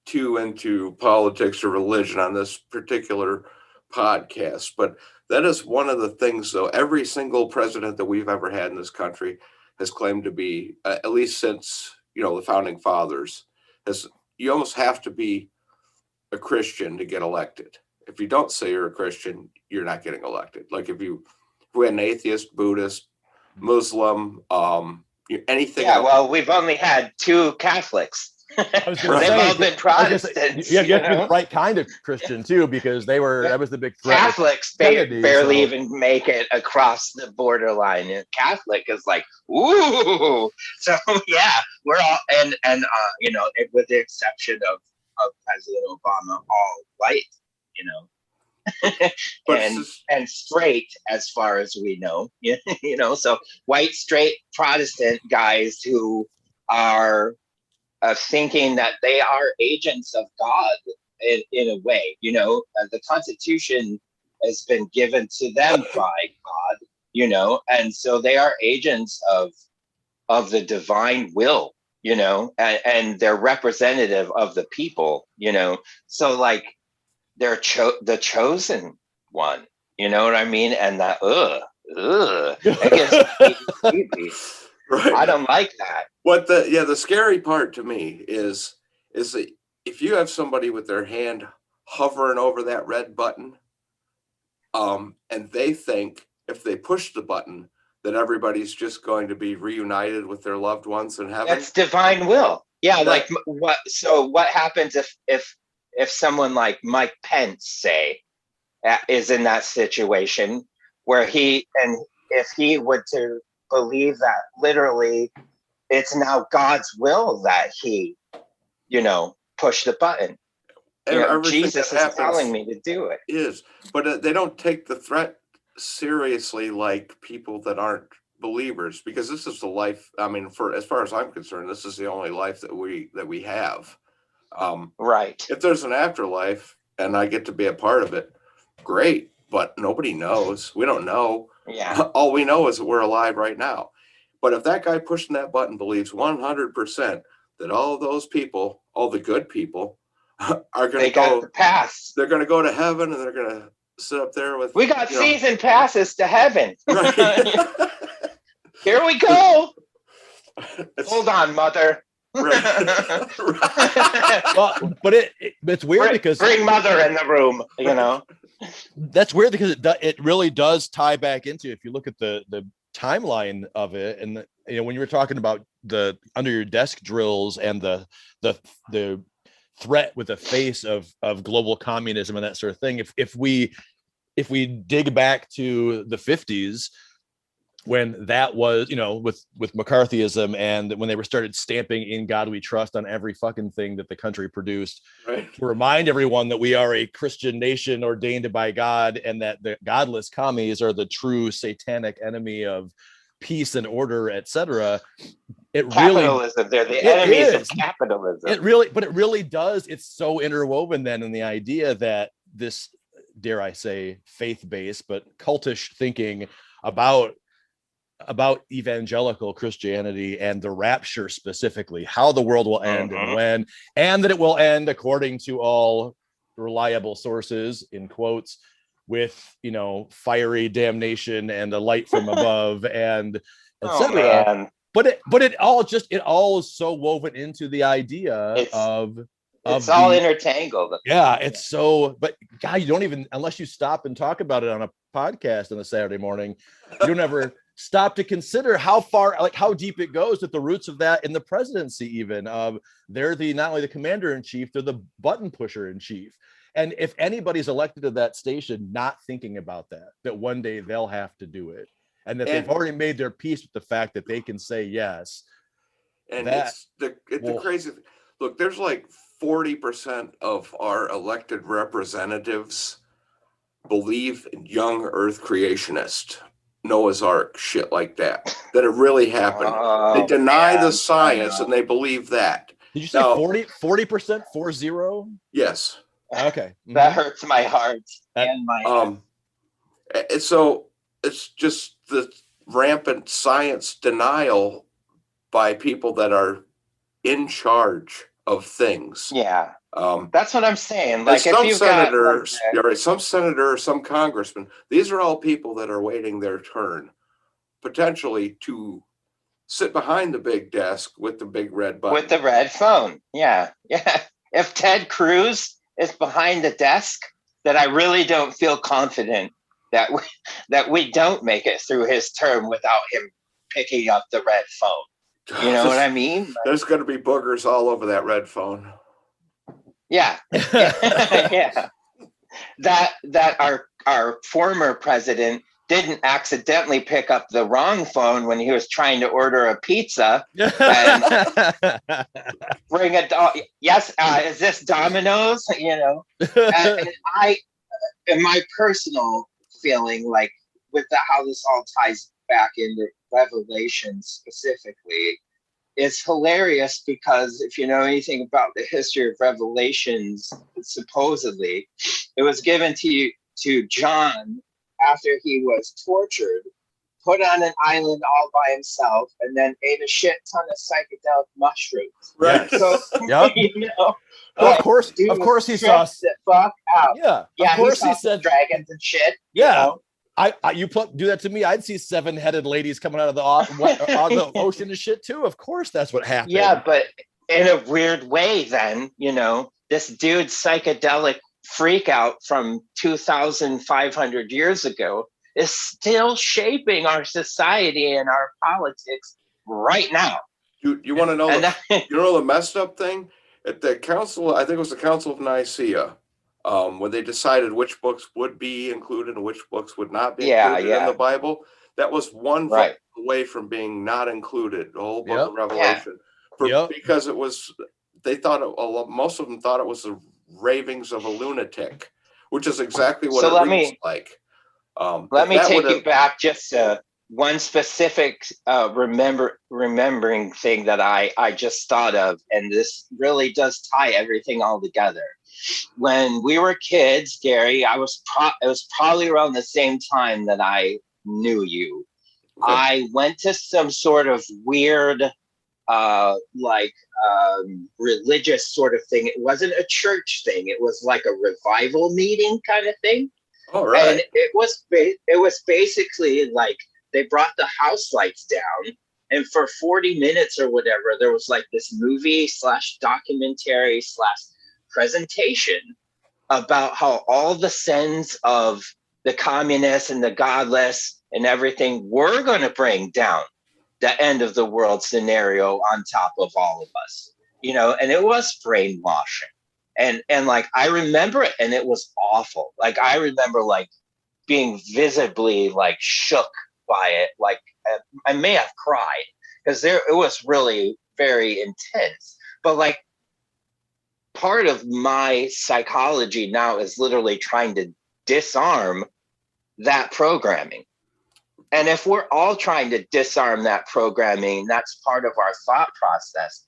too into politics or religion on this particular podcast, but that is one of the things, though. Every single president that we've ever had in this country has claimed to be, at least since, the founding fathers, you almost have to be a Christian to get elected. If you don't say you're a Christian, you're not getting elected. Like if we had an atheist, Buddhist, Muslim, anything. Yeah, else. well, we've only had 2 Catholics. I was gonna They've say, all been Protestants. you have to be the right kind of Christian too, because that was the big threat. Catholics barely even make it across the borderline. And Catholic is like, ooh. So yeah, we're all and with the exception of President Obama, all white, and straight as far as we know. So white straight Protestant guys who are thinking that they are agents of God in a way. The Constitution has been given to them by God, and so they are agents of the divine will, and they're representative of the people, so like they're the chosen one, you know what I mean? And that it gets creepy. Right. I don't like that. What the scary part to me is that if you have somebody with their hand hovering over that red button, and they think if they push the button, that everybody's just going to be reunited with their loved ones in heaven. That's divine will. Yeah, That- like what? So what happens if someone like Mike Pence, say, is in that situation where if he would to believe that literally it's now God's will that he, push the button. Everything Jesus that is happens telling me to do it. is, but they don't take the threat seriously like people that aren't believers, because this is the life. I mean, for as far as I'm concerned, this is the only life that we have. Right. If there's an afterlife and I get to be a part of it, great. But nobody knows. We don't know. Yeah. All we know is that we're alive right now. But if that guy pushing that button believes 100% that all of those people, all the good people, are going They to got go, the pass. they're going to go to heaven, and they're going to sit up there with. We got season passes to heaven. Right. Here we go. It's- Hold on, mother. Right. Well, but it's weird because bring mother in the room. that's weird because it really does tie back into, if you look at the timeline of it, and when you were talking about the under your desk drills and the threat with the face of global communism and that sort of thing, if we dig back to the 50s, when that was, with McCarthyism, and when they were started stamping "In God We Trust" on every fucking thing that the country produced, Right. to remind everyone that we are a Christian nation ordained by God, and that the godless commies are the true satanic enemy of peace and order, etc. Capitalism. They're the enemies of capitalism. It really does. It's so interwoven then in the idea that this, dare I say, faith-based but cultish thinking about evangelical Christianity and the rapture, specifically how the world will end and when, and that it will end, according to all reliable sources, in quotes, with fiery damnation and a light from above, and etc. But it all is so woven into the idea it's all intertangled. Yeah, it's so. But God, you don't even, unless you stop and talk about it on a podcast on a Saturday morning, you don't ever stop to consider how far, like how deep it goes, at the roots of that in the presidency. Even they're not only the commander in chief, they're the button pusher in chief. And if anybody's elected to that station not thinking about that one day they'll have to do it, and that they've already made their peace with the fact that they can say yes. And it's the crazy thing. Look, there's like 40% of our elected representatives believe in young earth creationist, Noah's Ark shit like that it really happened. They deny the science and they believe that. Did you say 40%? 40? Yes. Okay. That hurts my heart and my so it's just the rampant science denial by people that are in charge of things. Yeah. That's what I'm saying. Like, some senator, some senator or some congressman, these are all people that are waiting their turn, potentially to sit behind the big desk with the big red button. With the red phone. Yeah. Yeah. If Ted Cruz is behind the desk, then I really don't feel confident that we don't make it through his term without him picking up the red phone. You know what I mean? There's going to be boogers all over that red phone. Yeah. Yeah. That our former president didn't accidentally pick up the wrong phone when he was trying to order a pizza and bring a yes, is this Domino's? And I, in my personal feeling, like with how this all ties back into Revelation specifically, it's hilarious because if you know anything about the history of Revelations, supposedly it was given to John after he was tortured, put on an island all by himself, and then ate a shit ton of psychedelic mushrooms. Right. So yep. Of course he saw the fuck out. Yeah. Yeah. Of course he said dragons and shit. Yeah. You do that to me, I'd see 7-headed ladies coming out of the ocean and shit too. Of course, that's what happened. Yeah, but in a weird way, then this dude's psychedelic freak out from 2,500 years ago is still shaping our society and our politics right now. You want to know And the messed up thing at the council? I think it was the Council of Nicaea, when they decided which books would be included and which books would not be yeah, included in the yeah, Bible. That was one vote right. away from being not included. The whole book of Yep. Yeah. Revelation, Yep. because it was, they thought most of them thought it was the ravings of a lunatic, which is exactly what So it reads like. let me That would take you have. back just to one specific remembering thing that I just thought of, and this really does tie everything all together. When we were kids, Gary, it was probably around the same time that I knew you. Okay. I went to some sort of weird religious sort of thing. It wasn't a church thing. It was like a revival meeting kind of thing. All And right. it was basically like they brought the house lights down, and for 40 minutes or whatever, there was like this movie slash documentary slash presentation about how all the sins of the communists and the godless and everything were going to bring down the end of the world scenario on top of all of us, and it was brainwashing. And like I remember it, and it was awful. Like I remember like being visibly like shook by it. Like I may have cried because it was really very intense. But like part of my psychology now is literally trying to disarm that programming. And if we're all trying to disarm that programming, that's part of our thought process.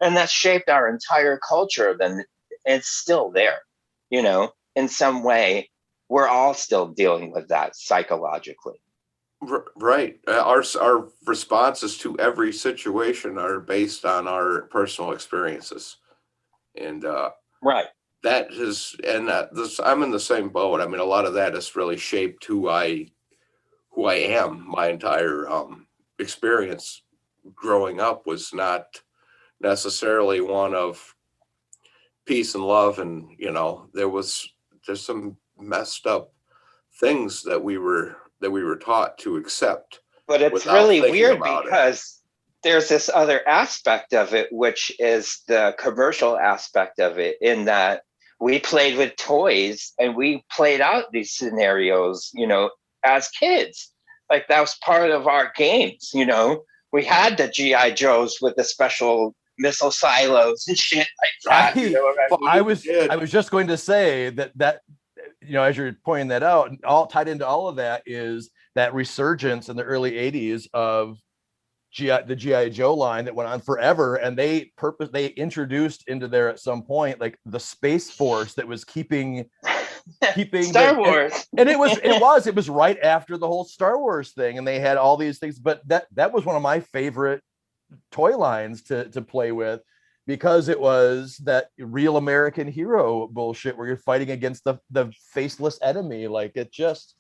And that's shaped our entire culture, then it's still there, in some way. We're all still dealing with that psychologically. Right. Our responses to every situation are based on our personal experiences, and Right. that is, and this, I'm in the same boat. I mean, a lot of that has really shaped who I am. My entire experience growing up was not necessarily one of peace and love, and there's some messed up things that we were taught to accept But it's without really thinking weird about it. because there's this other aspect of it, which is the commercial aspect of it, in that we played with toys and we played out these scenarios, as kids. Like that was part of our games. We had the GI Joes with the special missile silos and shit like that. You know what I mean? I was just going to say that as you're pointing that out, all tied into all of that is that resurgence in the early 80s of the GI Joe line that went on forever, and they introduced into there at some point like the Space Force that was keeping Star Wars. And it was right after the whole Star Wars thing, and they had all these things. But that was one of my favorite toy lines to play with, because it was that real American hero bullshit where you're fighting against the faceless enemy. Like it just.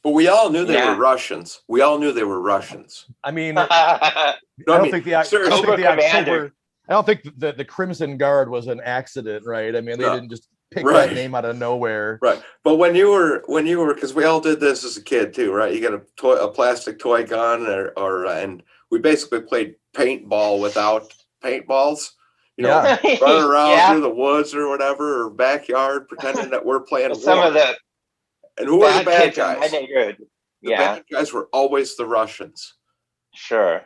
But we all knew they were Russians. We all knew they were Russians. I mean, No, I don't think the October. I don't think the Crimson Guard was an accident, right? I mean, they didn't just pick that name out of nowhere. Right. But when you were, because we all did this as a kid too, right? You got a plastic toy gun, and we basically played paintball without paintballs. Running around through the woods or whatever, or backyard, pretending that we're playing some war. of the And who were the bad kids in my guys? neighborhood. The bad guys were always the Russians. Sure.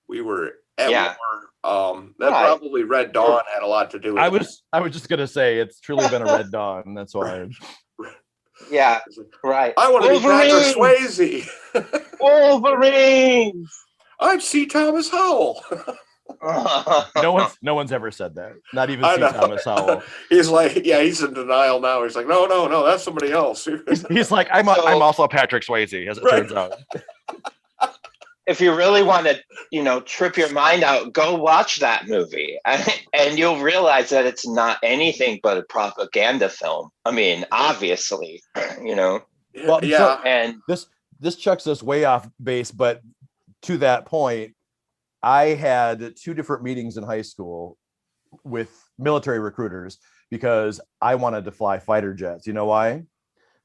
We were at war. That Right. probably Red Dawn had a lot to do with it. I was just gonna say it's truly been a Red Dawn. That's why. Yeah. Right. I want to be Patrick Swayze. Wolverines. I'm C. Thomas Howell. No one's ever said that. Not even C. Thomas Howell. He's like, he's in denial now. He's like, no, that's somebody else. He's like, I'm also Patrick Swayze, as it turns out. If you really want to, trip your mind out, go watch that movie, and you'll realize that it's not anything but a propaganda film. I mean, obviously, Well, yeah. And this chucks us way off base, but to that point, I had 2 different meetings in high school with military recruiters because I wanted to fly fighter jets. You know why?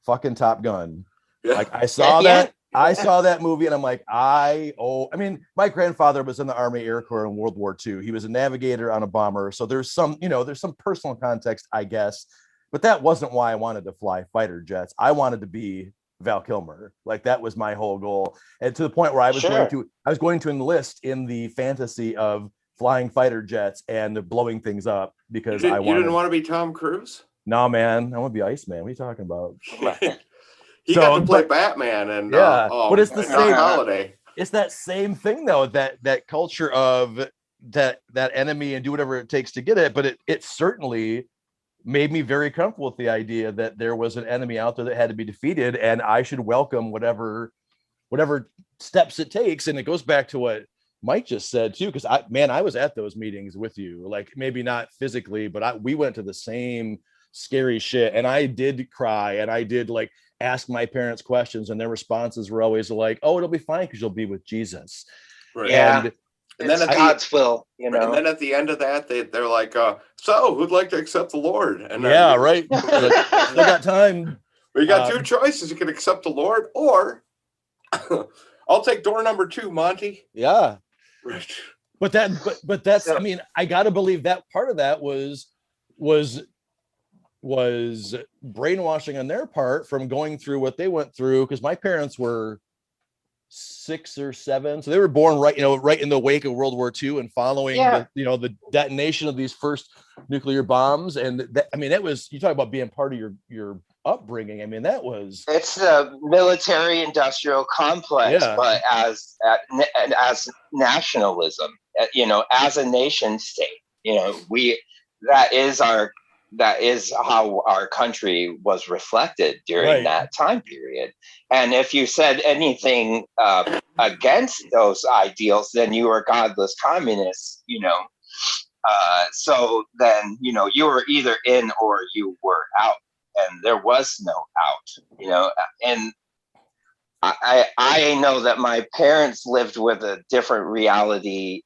Fucking Top Gun. Yeah. Like I saw Yeah. that. I saw that movie and I'm like, I mean, my grandfather was in the Army Air Corps in World War II. He was a navigator on a bomber. So there's some, there's some personal context, I guess. But that wasn't why I wanted to fly fighter jets. I wanted to be Val Kilmer. Like that was my whole goal. And to the point where I was going to enlist in the fantasy of flying fighter jets and blowing things up because you didn't want to be Tom Cruise? No, man, I want to be Iceman. What are you talking about? He got to play Batman and yeah, but it's the Doc same Holliday. It's that same thing though, that culture of that enemy and do whatever it takes to get it. But it certainly made me very comfortable with the idea that there was an enemy out there that had to be defeated, and I should welcome whatever steps it takes. And it goes back to what Mike just said too, because I was at those meetings with you, like maybe not physically, but we went to the same scary shit, and I did cry, and I did like ask my parents questions, and their responses were always like, "Oh, it'll be fine because you'll be with Jesus." Right. Yeah, and then God's will, And then at the end of that, they're like, "So, who'd like to accept the Lord?" And right. They got time. We got two choices: you can accept the Lord, or I'll take door number 2, Monty. Yeah. Right. But that's, I mean, I got to believe that part of that was brainwashing on their part from going through what they went through. Because my parents were 6 or 7, so they were born right in the wake of World War II and following the detonation of these first nuclear bombs. And that was, you talk about being part of your upbringing. I mean, it's a military industrial complex, but as nationalism, as a nation state, that is how our country was reflected during that time period. And if you said anything against those ideals, then you were godless communists, so then, you were either in or you were out, and there was no out, and I know that my parents lived with a different reality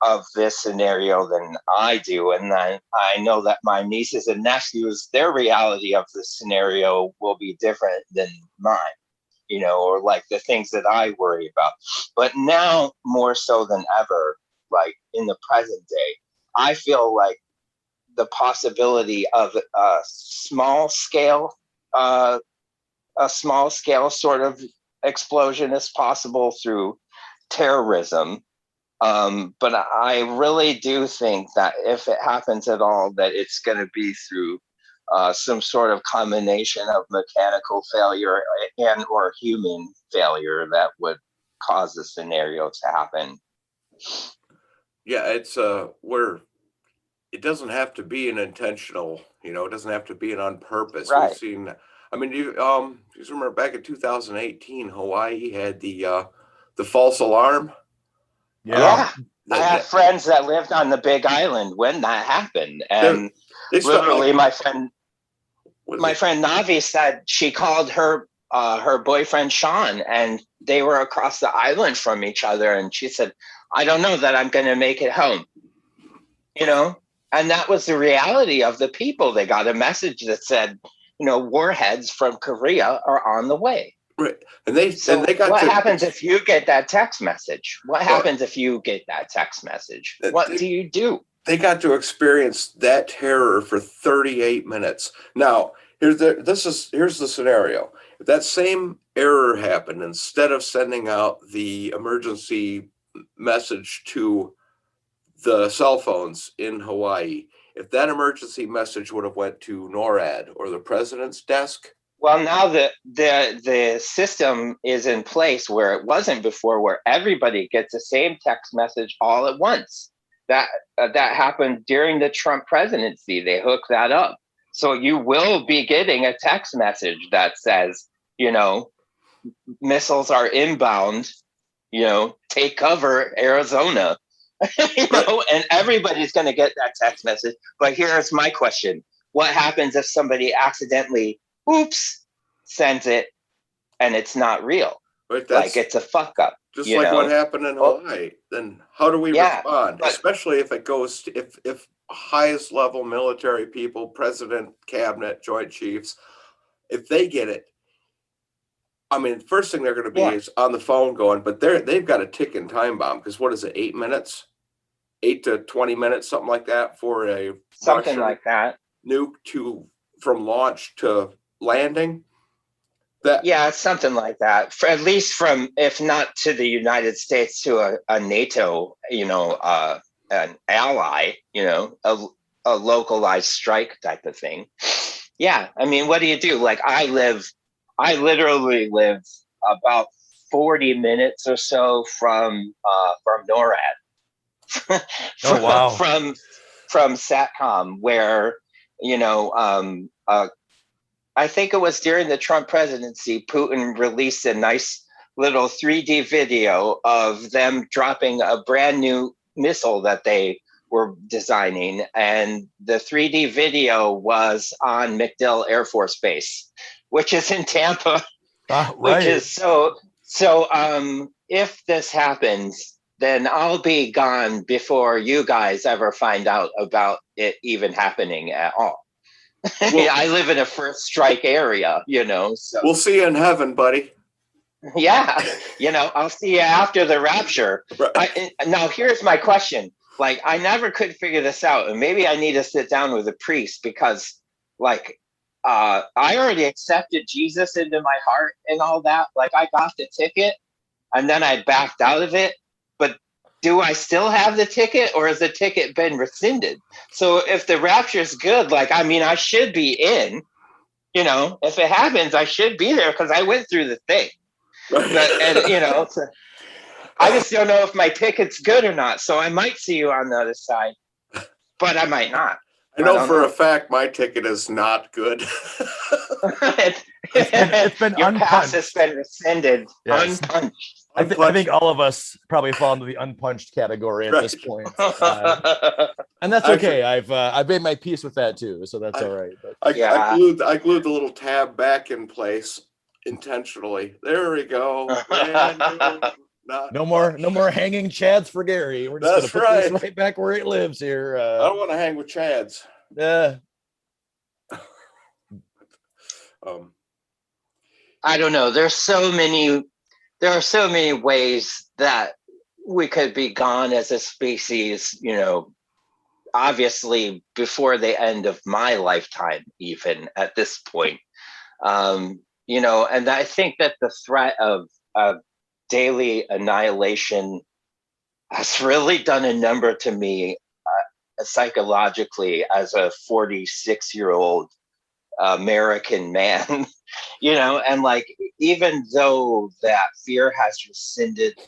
of this scenario than I do. And I know that my nieces and nephews, their reality of this scenario will be different than mine, or like the things that I worry about. But now more so than ever, like in the present day, I feel like the possibility of a small scale sort of explosion is possible through terrorism. But I really do think that if it happens at all, that it's going to be through some sort of combination of mechanical failure and or human failure that would cause the scenario to happen. Yeah, it's where it doesn't have to be an intentional, it doesn't have to be an on purpose. Right. We've seen, I mean, you remember back in 2018, Hawaii had the false alarm. Yeah. I have friends that lived on the Big Island when that happened. And literally my friend Navi said she called her boyfriend Sean, and they were across the island from each other. And she said, "I don't know that I'm going to make it home." And that was the reality of the people. They got a message that said, warheads from Korea are on the way. Right. And they got what happens if you get that text message? What happens if you get that text message? What do you do? They got to experience that terror for 38 minutes. Now, here's the scenario. If that same error happened, instead of sending out the emergency message to the cell phones in Hawaii, if that emergency message would have went to NORAD or the president's desk. Well, now the system is in place where it wasn't before, where everybody gets the same text message all at once. That happened during the Trump presidency. They hooked that up. So you will be getting a text message that says, missiles are inbound, take cover, Arizona. And everybody's going to get that text message. But here's my question. What happens if somebody accidentally, sends it and it's not real? Like it's a fuck up. Just like what happened in Hawaii. Then how do we respond? Especially if it goes to, if highest level military people, president, cabinet, joint chiefs, if they get it, I mean, first thing they're going to be Yeah, is on the phone going, but they've got a ticking time bomb because what is it, 8 minutes, 8 to 20 minutes, something like that for a something Russian like that. nuke to from launch to landing. That Yeah, it's something like that. For, at least from, if not to the United States, to a NATO, an ally, a localized strike type of thing. Yeah, I mean, what do you do? Like I literally live about 40 minutes or so from NORAD, Oh from wow. from SATCOM, where you know I think it was during the Trump presidency, Putin released a nice little 3D video of them dropping a brand new missile that they were designing. And the 3D video was on MacDill Air Force Base, which is in Tampa, which Right. is if this happens, then I'll be gone before you guys ever find out about it even happening at all. well, I live in a first strike area, so we'll see you in heaven, buddy. yeah, I'll see you after the rapture. Right. Now here's my question. Like, I never could figure this out, and maybe I need to sit down with a priest because, like, I already accepted Jesus into my heart and all that. Like, I got the ticket, and then I backed out of it. But do I still have the ticket, or has the ticket been rescinded? So if the rapture is good, like, I mean, I should be in. If it happens, I should be there because I went through the thing. But and I just don't know if my ticket's good or not. So I might see you on the other side, but I might not. I I know don't for a know. fact my ticket is not good. It's been Your pass has unpunched. been rescinded, Yes. unpunched. I think all of us probably fall into the unpunched category at this Right. point, and that's I okay. I've made my peace with that too, so that's I, all right. But Yeah. I glued the little tab back in place intentionally. There we go. Brand new. Not no touched. more hanging chads for Gary. We're just gonna That's put this right. right back where it lives here. I don't want to hang with Chads. Yeah. Um, I don't know. There are so many ways that we could be gone as a species, obviously before the end of my lifetime, even at this point. And I think that the threat of daily annihilation has really done a number to me psychologically as a 46-year-old American man, and like, even though that fear has rescinded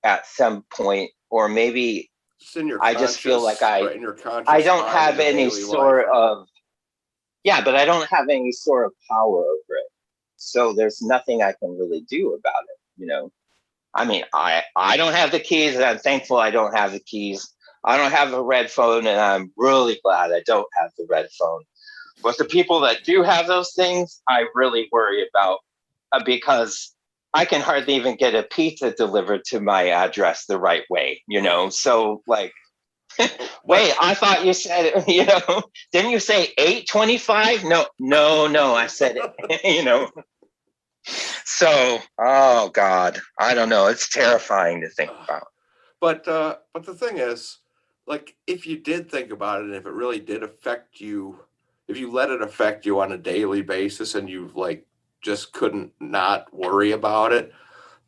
at some point, or maybe it's in your I just feel like conscious, I right in your I conscious don't mind in have your any daily life, sort right? of yeah, but I don't have any sort of power over it. So there's nothing I can really do about it. I mean, I don't have the keys, and I'm thankful I don't have the keys. I don't have a red phone, and I'm really glad I don't have the red phone. But the people that do have those things, I really worry about because I can hardly even get a pizza delivered to my address the right way. So, like, wait, But I thought you said, didn't you say 8:25? No, no, no. I said, So, oh God, I don't know. It's terrifying to think about. but the thing is, like, if you did think about it, and if it really did affect you, if you let it affect you on a daily basis, and you like just couldn't not worry about it,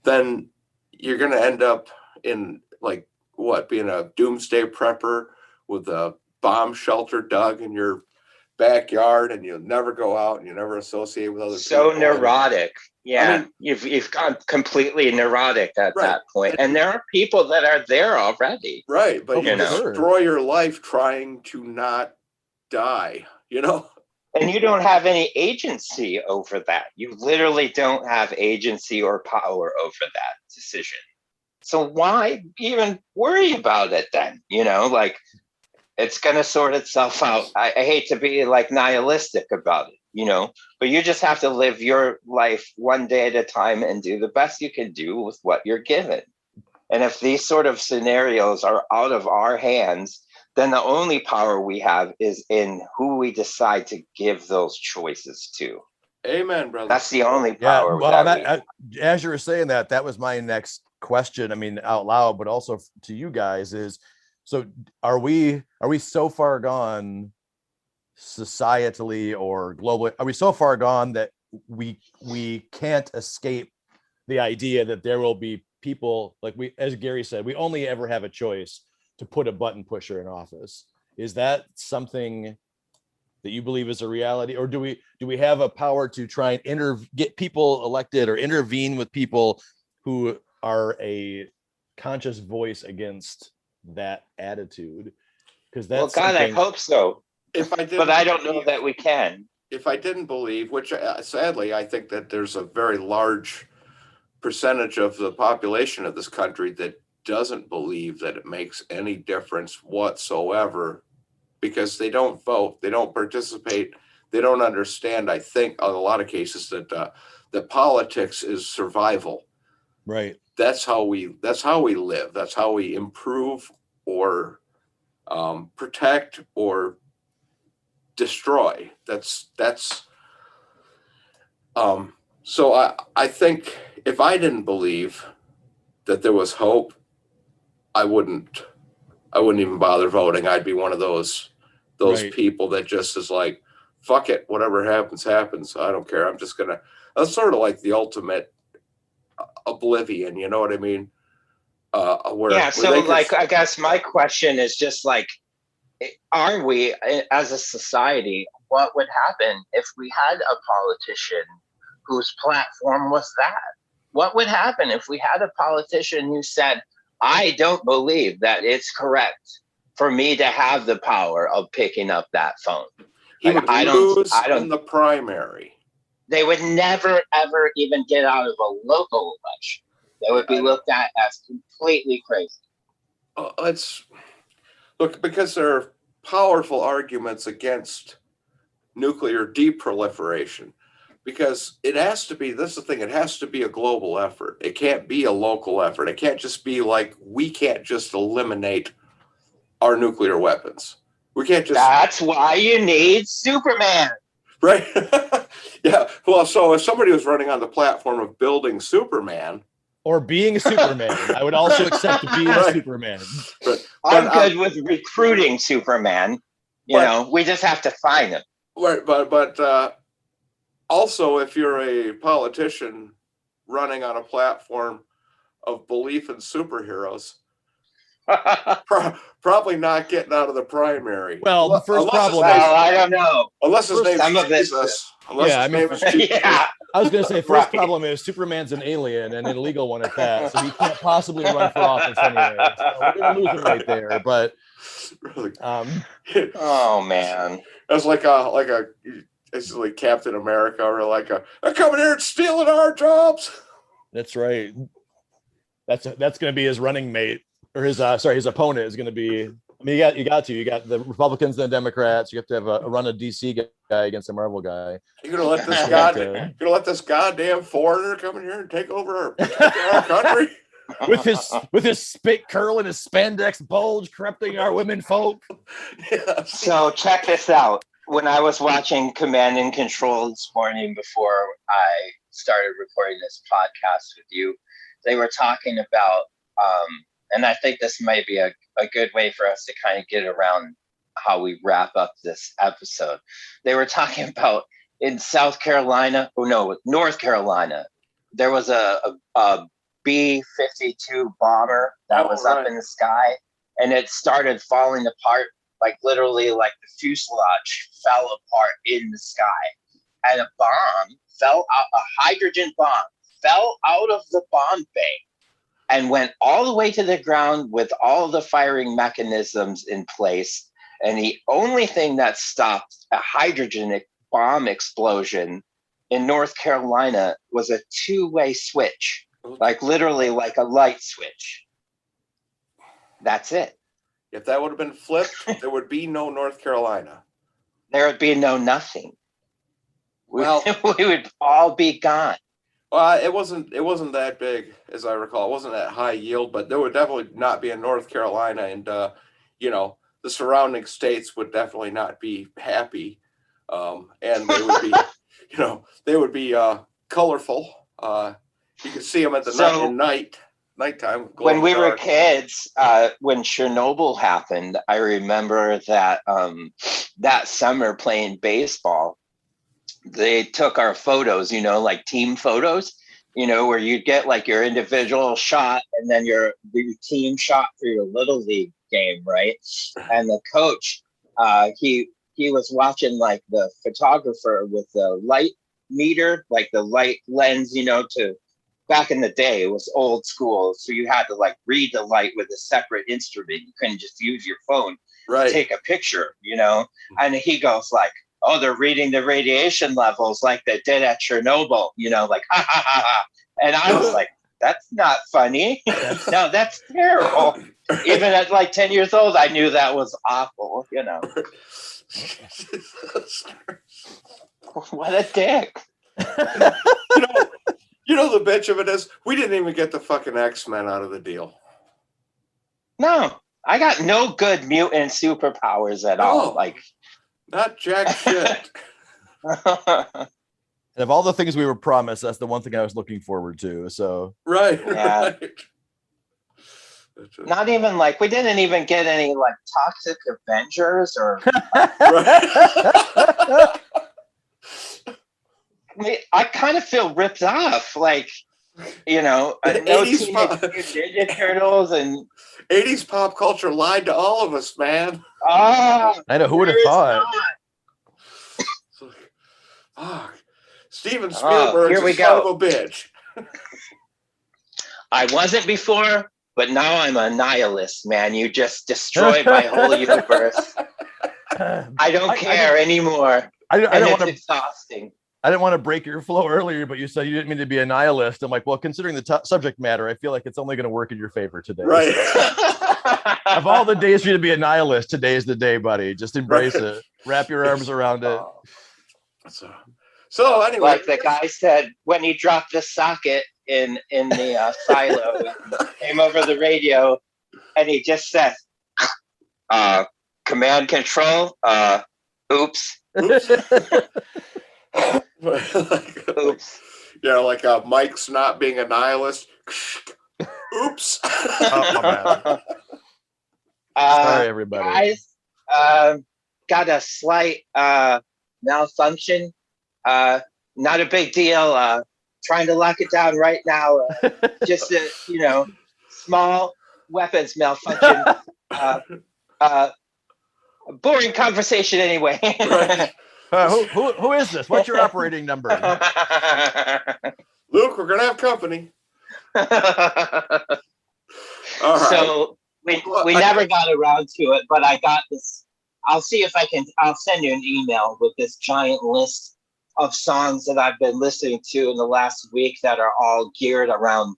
then you're gonna end up in like what, being a doomsday prepper with a bomb shelter dug in your backyard, and you'll never go out and you never associate with other So people. And neurotic. I Yeah, mean, you've gone completely neurotic at right. that point. And there are people that are there already, Right, but Oh, you for you know. sure. destroy your life trying to not die, you know? And you don't have any agency over that. You literally don't have agency or power over that decision. So why even worry about it then? Like, it's going to sort itself out. I hate to be like nihilistic about it, but you just have to live your life one day at a time and do the best you can do with what you're given. And if these sort of scenarios are out of our hands, then the only power we have is in who we decide to give those choices to. Amen, brother. That's the only Yeah, power well, that as you were saying that, that was my next question. I mean, out loud, but also to you guys is, so are we so far gone societally or globally? Are we so far gone that we can't escape the idea that there will be people like as Gary said, we only ever have a choice to put a button pusher in office? Is that something that you believe is a reality, or do we have a power to try and get people elected or intervene with people who are a conscious voice against that attitude? Because well, that's God, I something. hope so. If I But didn't I don't know believe, that we can. if I didn't believe, which sadly I think that there's a very large percentage of the population of this country that doesn't believe that it makes any difference whatsoever, because they don't vote, they don't participate, they don't understand. I think in a lot of cases that politics is survival. Right. That's how we live. That's how we improve or protect or destroy. So I think if I didn't believe that there was hope, I wouldn't even bother voting. I'd be one of those Right. people that just is like, fuck it, whatever happens, happens. I don't care. I'm just gonna. That's sort of like the ultimate oblivion. You know what I mean? Yeah, Where so they could. like I guess my question is just like, are we as a society, what would happen if we had a politician whose platform was that? What would happen if we had a politician who said, I don't believe that it's correct for me to have the power of picking up that phone? He Like would lose in the primary. they would never ever even get out of a local election. They would be looked at as completely crazy. It's look, because there are powerful arguments against nuclear deproliferation, because it has to be, this is the thing, it has to be a global effort. It can't be a local effort. It can't just be like, we can't just eliminate our nuclear weapons. We can't just. That's why you need Superman. Right. Yeah, well, so if somebody was running on the platform of building Superman Or being a Superman, I would also accept being a right, Superman. I'm good with recruiting Superman. We just have to find him. Right, but also, if you're a politician running on a platform of belief in superheroes, probably not getting out of the primary. Well, the first Unless problem his is, I don't know. unless his name's Some of it. Jesus. Unless yeah, I his mean, name is Jesus. Yeah. I was going to say, first Right. problem is Superman's an alien and an illegal one at that, so he can't possibly run for office anyway. So we're going to lose him right there. But Really. Oh man. That's like it's like Captain America, or like they're coming here and stealing our jobs. that's right. That's going to be his running mate, or his opponent is going to be. I mean, you got the Republicans and the Democrats. You have to have a run a DC guy against a Marvel guy. You're gonna let this goddamn foreigner come in here and take over our country with his spit curl and his spandex bulge, corrupting our women folk. Yeah. So check this out. When I was watching Command and Control this morning before I started recording this podcast with you, they were talking about, and I think this might be a good way for us to kind of get around how we wrap up this episode. They were talking about in North Carolina, there was a B-52 bomber that was up in the sky, and it started falling apart, like literally like the fuselage fell apart in the sky. And a hydrogen bomb fell out of the bomb bay and went all the way to the ground with all the firing mechanisms in place. And the only thing that stopped a hydrogen bomb explosion in North Carolina was a two-way switch, like literally like a light switch. That's it. If that would have been flipped, there would be no North Carolina. There would be no nothing. Well, we would all be gone. Well, it wasn't that big, as I recall. It wasn't that high yield, but there would definitely not be in North Carolina, and the surrounding states would definitely not be happy, and they would be they would be colorful. You could see them at the nighttime. When we were dark. kids, when Chernobyl happened, I remember that that summer playing baseball, they took our photos, like team photos, where you'd get like your individual shot and then your team shot for your little league game, right? And the coach, he was watching like the photographer with the light meter, like the light lens, to back in the day, it was old school. So you had to like read the light with a separate instrument. You couldn't just use your phone to take a picture, And he goes like, oh, they're reading the radiation levels like they did at Chernobyl, like, ha, ha, ha, ha. And I was like, that's not funny. No, that's terrible. Even at like 10 years old, I knew that was awful, What a dick. The bitch of it is, we didn't even get the fucking X-Men out of the deal. No, I got no good mutant superpowers at all. Like, not jack shit. And of all the things we were promised, that's the one thing I was looking forward to. So right. Not even like we didn't even get any like Toxic Avengers or. I kind of feel ripped off, like no Teenage Mutant Ninja Turtles and 80s pop culture lied to all of us, man. I know, who would have thought? Steven Spielberg's a son of a bitch. I wasn't before, but now I'm a nihilist, man. You just destroyed my whole universe. I don't care anymore. I don't want to. Exhausting. I didn't want to break your flow earlier, but you said you didn't mean to be a nihilist. I'm like, well, considering the subject matter, I feel like it's only going to work in your favor today. Right. Of all the days for you to be a nihilist, today is the day, buddy. Just embrace it. Wrap your arms around it. So anyway, like the guy said when he dropped the socket in the silo, came over the radio, and he just said, "Command control, oops." Oops. Like Mike's not being a nihilist. Oops. Oh, my bad. Sorry, everybody. Guys, got a slight malfunction. Not a big deal. Trying to lock it down right now. Just a small weapons malfunction. Boring conversation anyway. Right. Who is this? What's your operating number? Luke, we're gonna have company. All right. So we never got around to it, but I got this. I'll see if I can. I'll send you an email with this giant list of songs that I've been listening to in the last week that are all geared around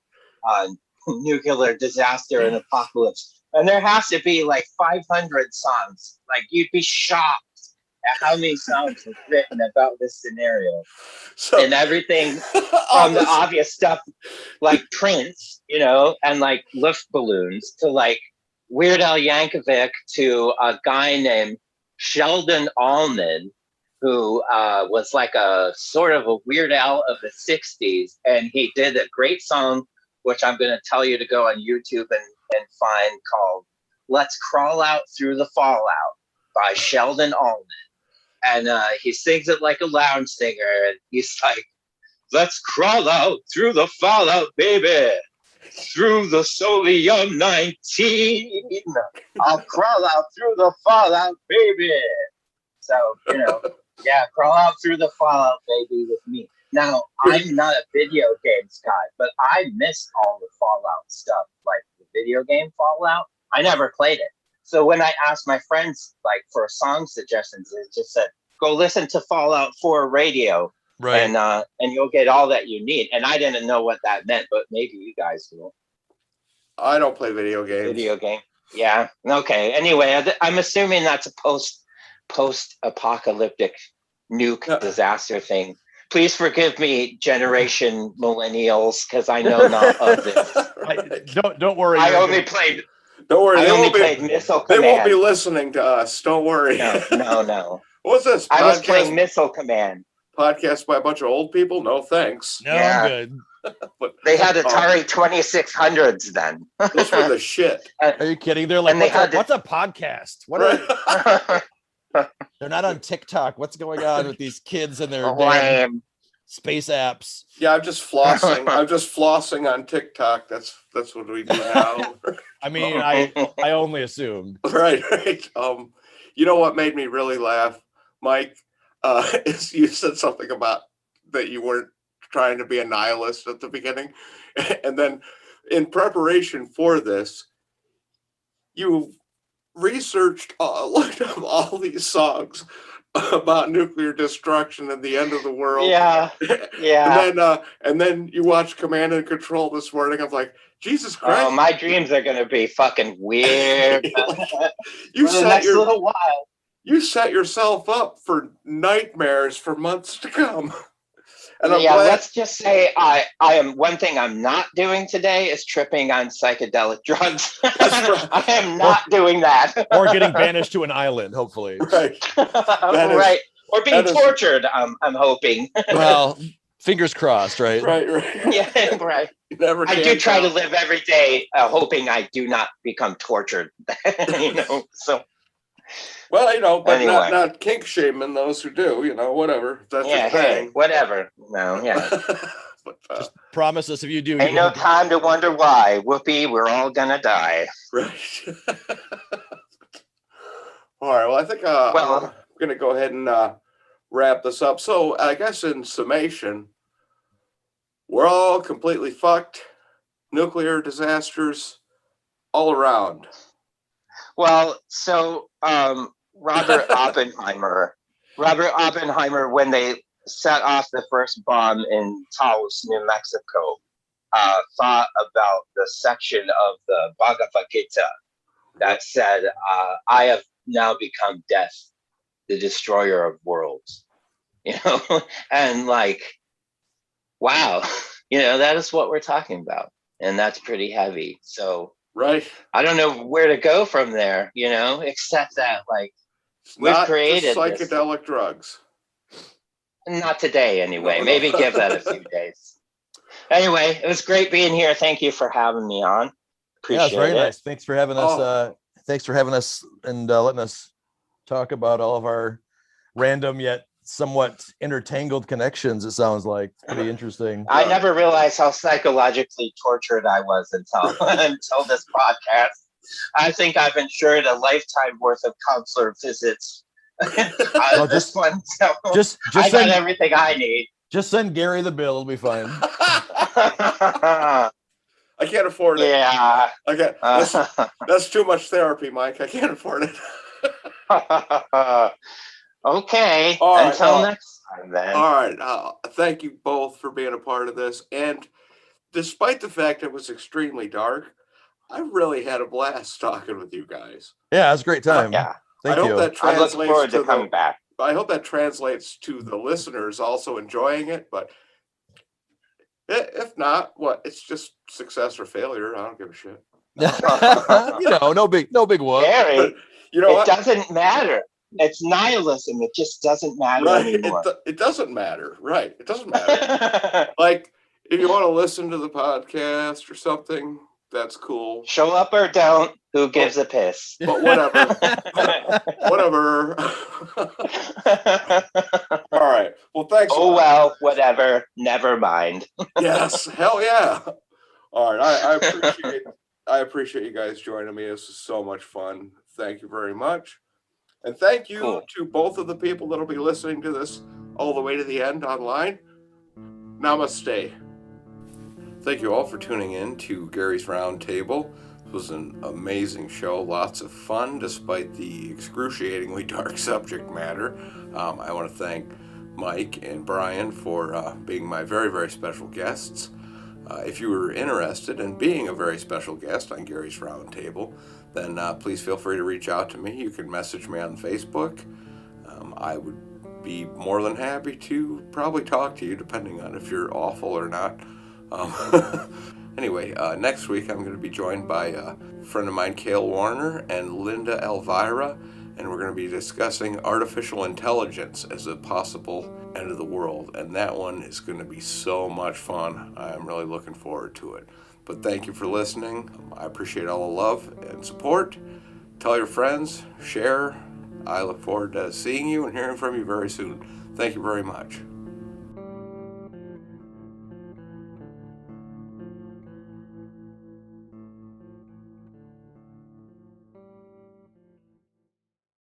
nuclear disaster and apocalypse. And there has to be like 500 songs. Like you'd be shocked at how many songs were written about this scenario. And everything from the obvious stuff like Prince, and like Luftballoons to like Weird Al Yankovic to a guy named Sheldon Allman, who was like a sort of a Weird Al of the 60s. And he did a great song, which I'm going to tell you to go on YouTube and find, called Let's Crawl Out Through the Fallout by Sheldon Allman. And he sings it like a lounge singer. And he's like, let's crawl out through the fallout, baby. Through the Solium 19. I'll crawl out through the fallout, baby. So, crawl out through the fallout, baby, with me. Now, I'm not a video games guy, but I miss all the Fallout stuff, like the video game Fallout. I never played it. So when I asked my friends like for song suggestions, it just said, go listen to Fallout 4 radio. Right. And you'll get all that you need. And I didn't know what that meant, but maybe you guys will. I don't play video games. Video game. Yeah. Okay. Anyway, I'm assuming that's a post-apocalyptic nuke disaster thing. Please forgive me, generation millennials, because I know not of this. Don't worry. I only played. Don't worry. I only played Missile Command. They won't be listening to us. Don't worry. No. What's this? I was playing Missile Command. podcast by a bunch of old people? No, thanks. No, Yeah. I'm good. But They had Atari 2600s then. those were the shit. Are you kidding? They're like, And they had what's a podcast? What Right? they're not on TikTok. What's going on with these kids and their damn Lame. space apps? Yeah, I'm just flossing. I'm just flossing on TikTok. That's what we do now. I mean, I only assumed. Right. You know what made me really laugh, Mike? Is you said something about that you weren't trying to be a nihilist at the beginning, and then in preparation for this, you researched looked up all these songs about nuclear destruction and the end of the world. Yeah. And then you watch Command and Control this morning. I'm like, Jesus Christ! Oh, my dreams are gonna be fucking weird. You For the set next your little while. you set yourself up for nightmares for months to come. And I'm Yeah, glad. let's just say I am one thing I'm not doing today is tripping on psychedelic drugs. right. I am not doing that. Or getting banished to an island, hopefully. Right. Right. Or being that is- tortured, I'm hoping. Well, fingers crossed, right? Right. Yeah, right. You never I can do try to tell. live every day hoping I do not become tortured. So Well, but Anyway. not kink shaming those who do. Whatever. If that's yeah, your hey, thing. whatever. No, yeah. But, Just promise us if you do. Ain't no time to wonder why. Whoopee, we're all gonna die. right. All right. Well, I think I'm going to go ahead and wrap this up. So I guess in summation, we're all completely fucked. Nuclear disasters all around. Well, so Robert Oppenheimer, when they set off the first bomb in Taos, New Mexico, thought about the section of the Bhagavad Gita that said, "I have now become death, the destroyer of worlds." And like, wow, that is what we're talking about, and that's pretty heavy. So. Right. I don't know where to go from there, except that like It's we've not created just psychedelic drugs. not today anyway. No. Maybe give that a few days. Anyway, it was great being here. Thank you for having me on. Appreciate Yeah, it's very it. nice. Thanks for having us. Thanks for having us and letting us talk about all of our random yet somewhat intertangled connections. It sounds like pretty interesting. I never realized how psychologically tortured I was until this podcast. I think I've insured a lifetime worth of counselor visits. Well, This one, so Just I got send, everything I need. just send Gary the bill. It'll be fine. I can't afford it. Yeah. I can't. That's too much therapy, Mike. I can't afford it. Okay. All right, Until next time, then. All right. Thank you both for being a part of this. And despite the fact it was extremely dark, I really had a blast talking with you guys. Yeah, it was a great time. Yeah. Thank I you. hope that I look translates forward to to coming back. I hope that translates to the listeners also enjoying it. But if not, it's just success or failure. I don't give a shit. No big whoop. Gary, But you know it what? doesn't matter. It's nihilism. It just doesn't matter Right. anymore. It doesn't matter. Right. It doesn't matter. Like, if you want to listen to the podcast or something, that's cool. Show up or don't. Who gives a piss? But whatever. Whatever. All right. Well, thanks. Oh well, whatever. Never mind. Yes. Hell yeah. All right. I appreciate you guys joining me. This is so much fun. Thank you very much. And thank you Cool. to both of the people that'll be listening to this all the way to the end online. Namaste. Thank you all for tuning in to Gary's Roundtable. It was an amazing show, lots of fun despite the excruciatingly dark subject matter. I want to thank Mike and Brian for being my very, very special guests. If you were interested in being a very special guest on Gary's Roundtable, then please feel free to reach out to me. You can message me on Facebook. I would be more than happy to probably talk to you, depending on if you're awful or not. Anyway, next week I'm going to be joined by a friend of mine, Cale Warner, and Linda Elvira, and we're going to be discussing artificial intelligence as a possible end of the world, and that one is going to be so much fun. I'm really looking forward to it. But thank you for listening. I appreciate all the love and support. Tell your friends, share. I look forward to seeing you and hearing from you very soon. Thank you very much.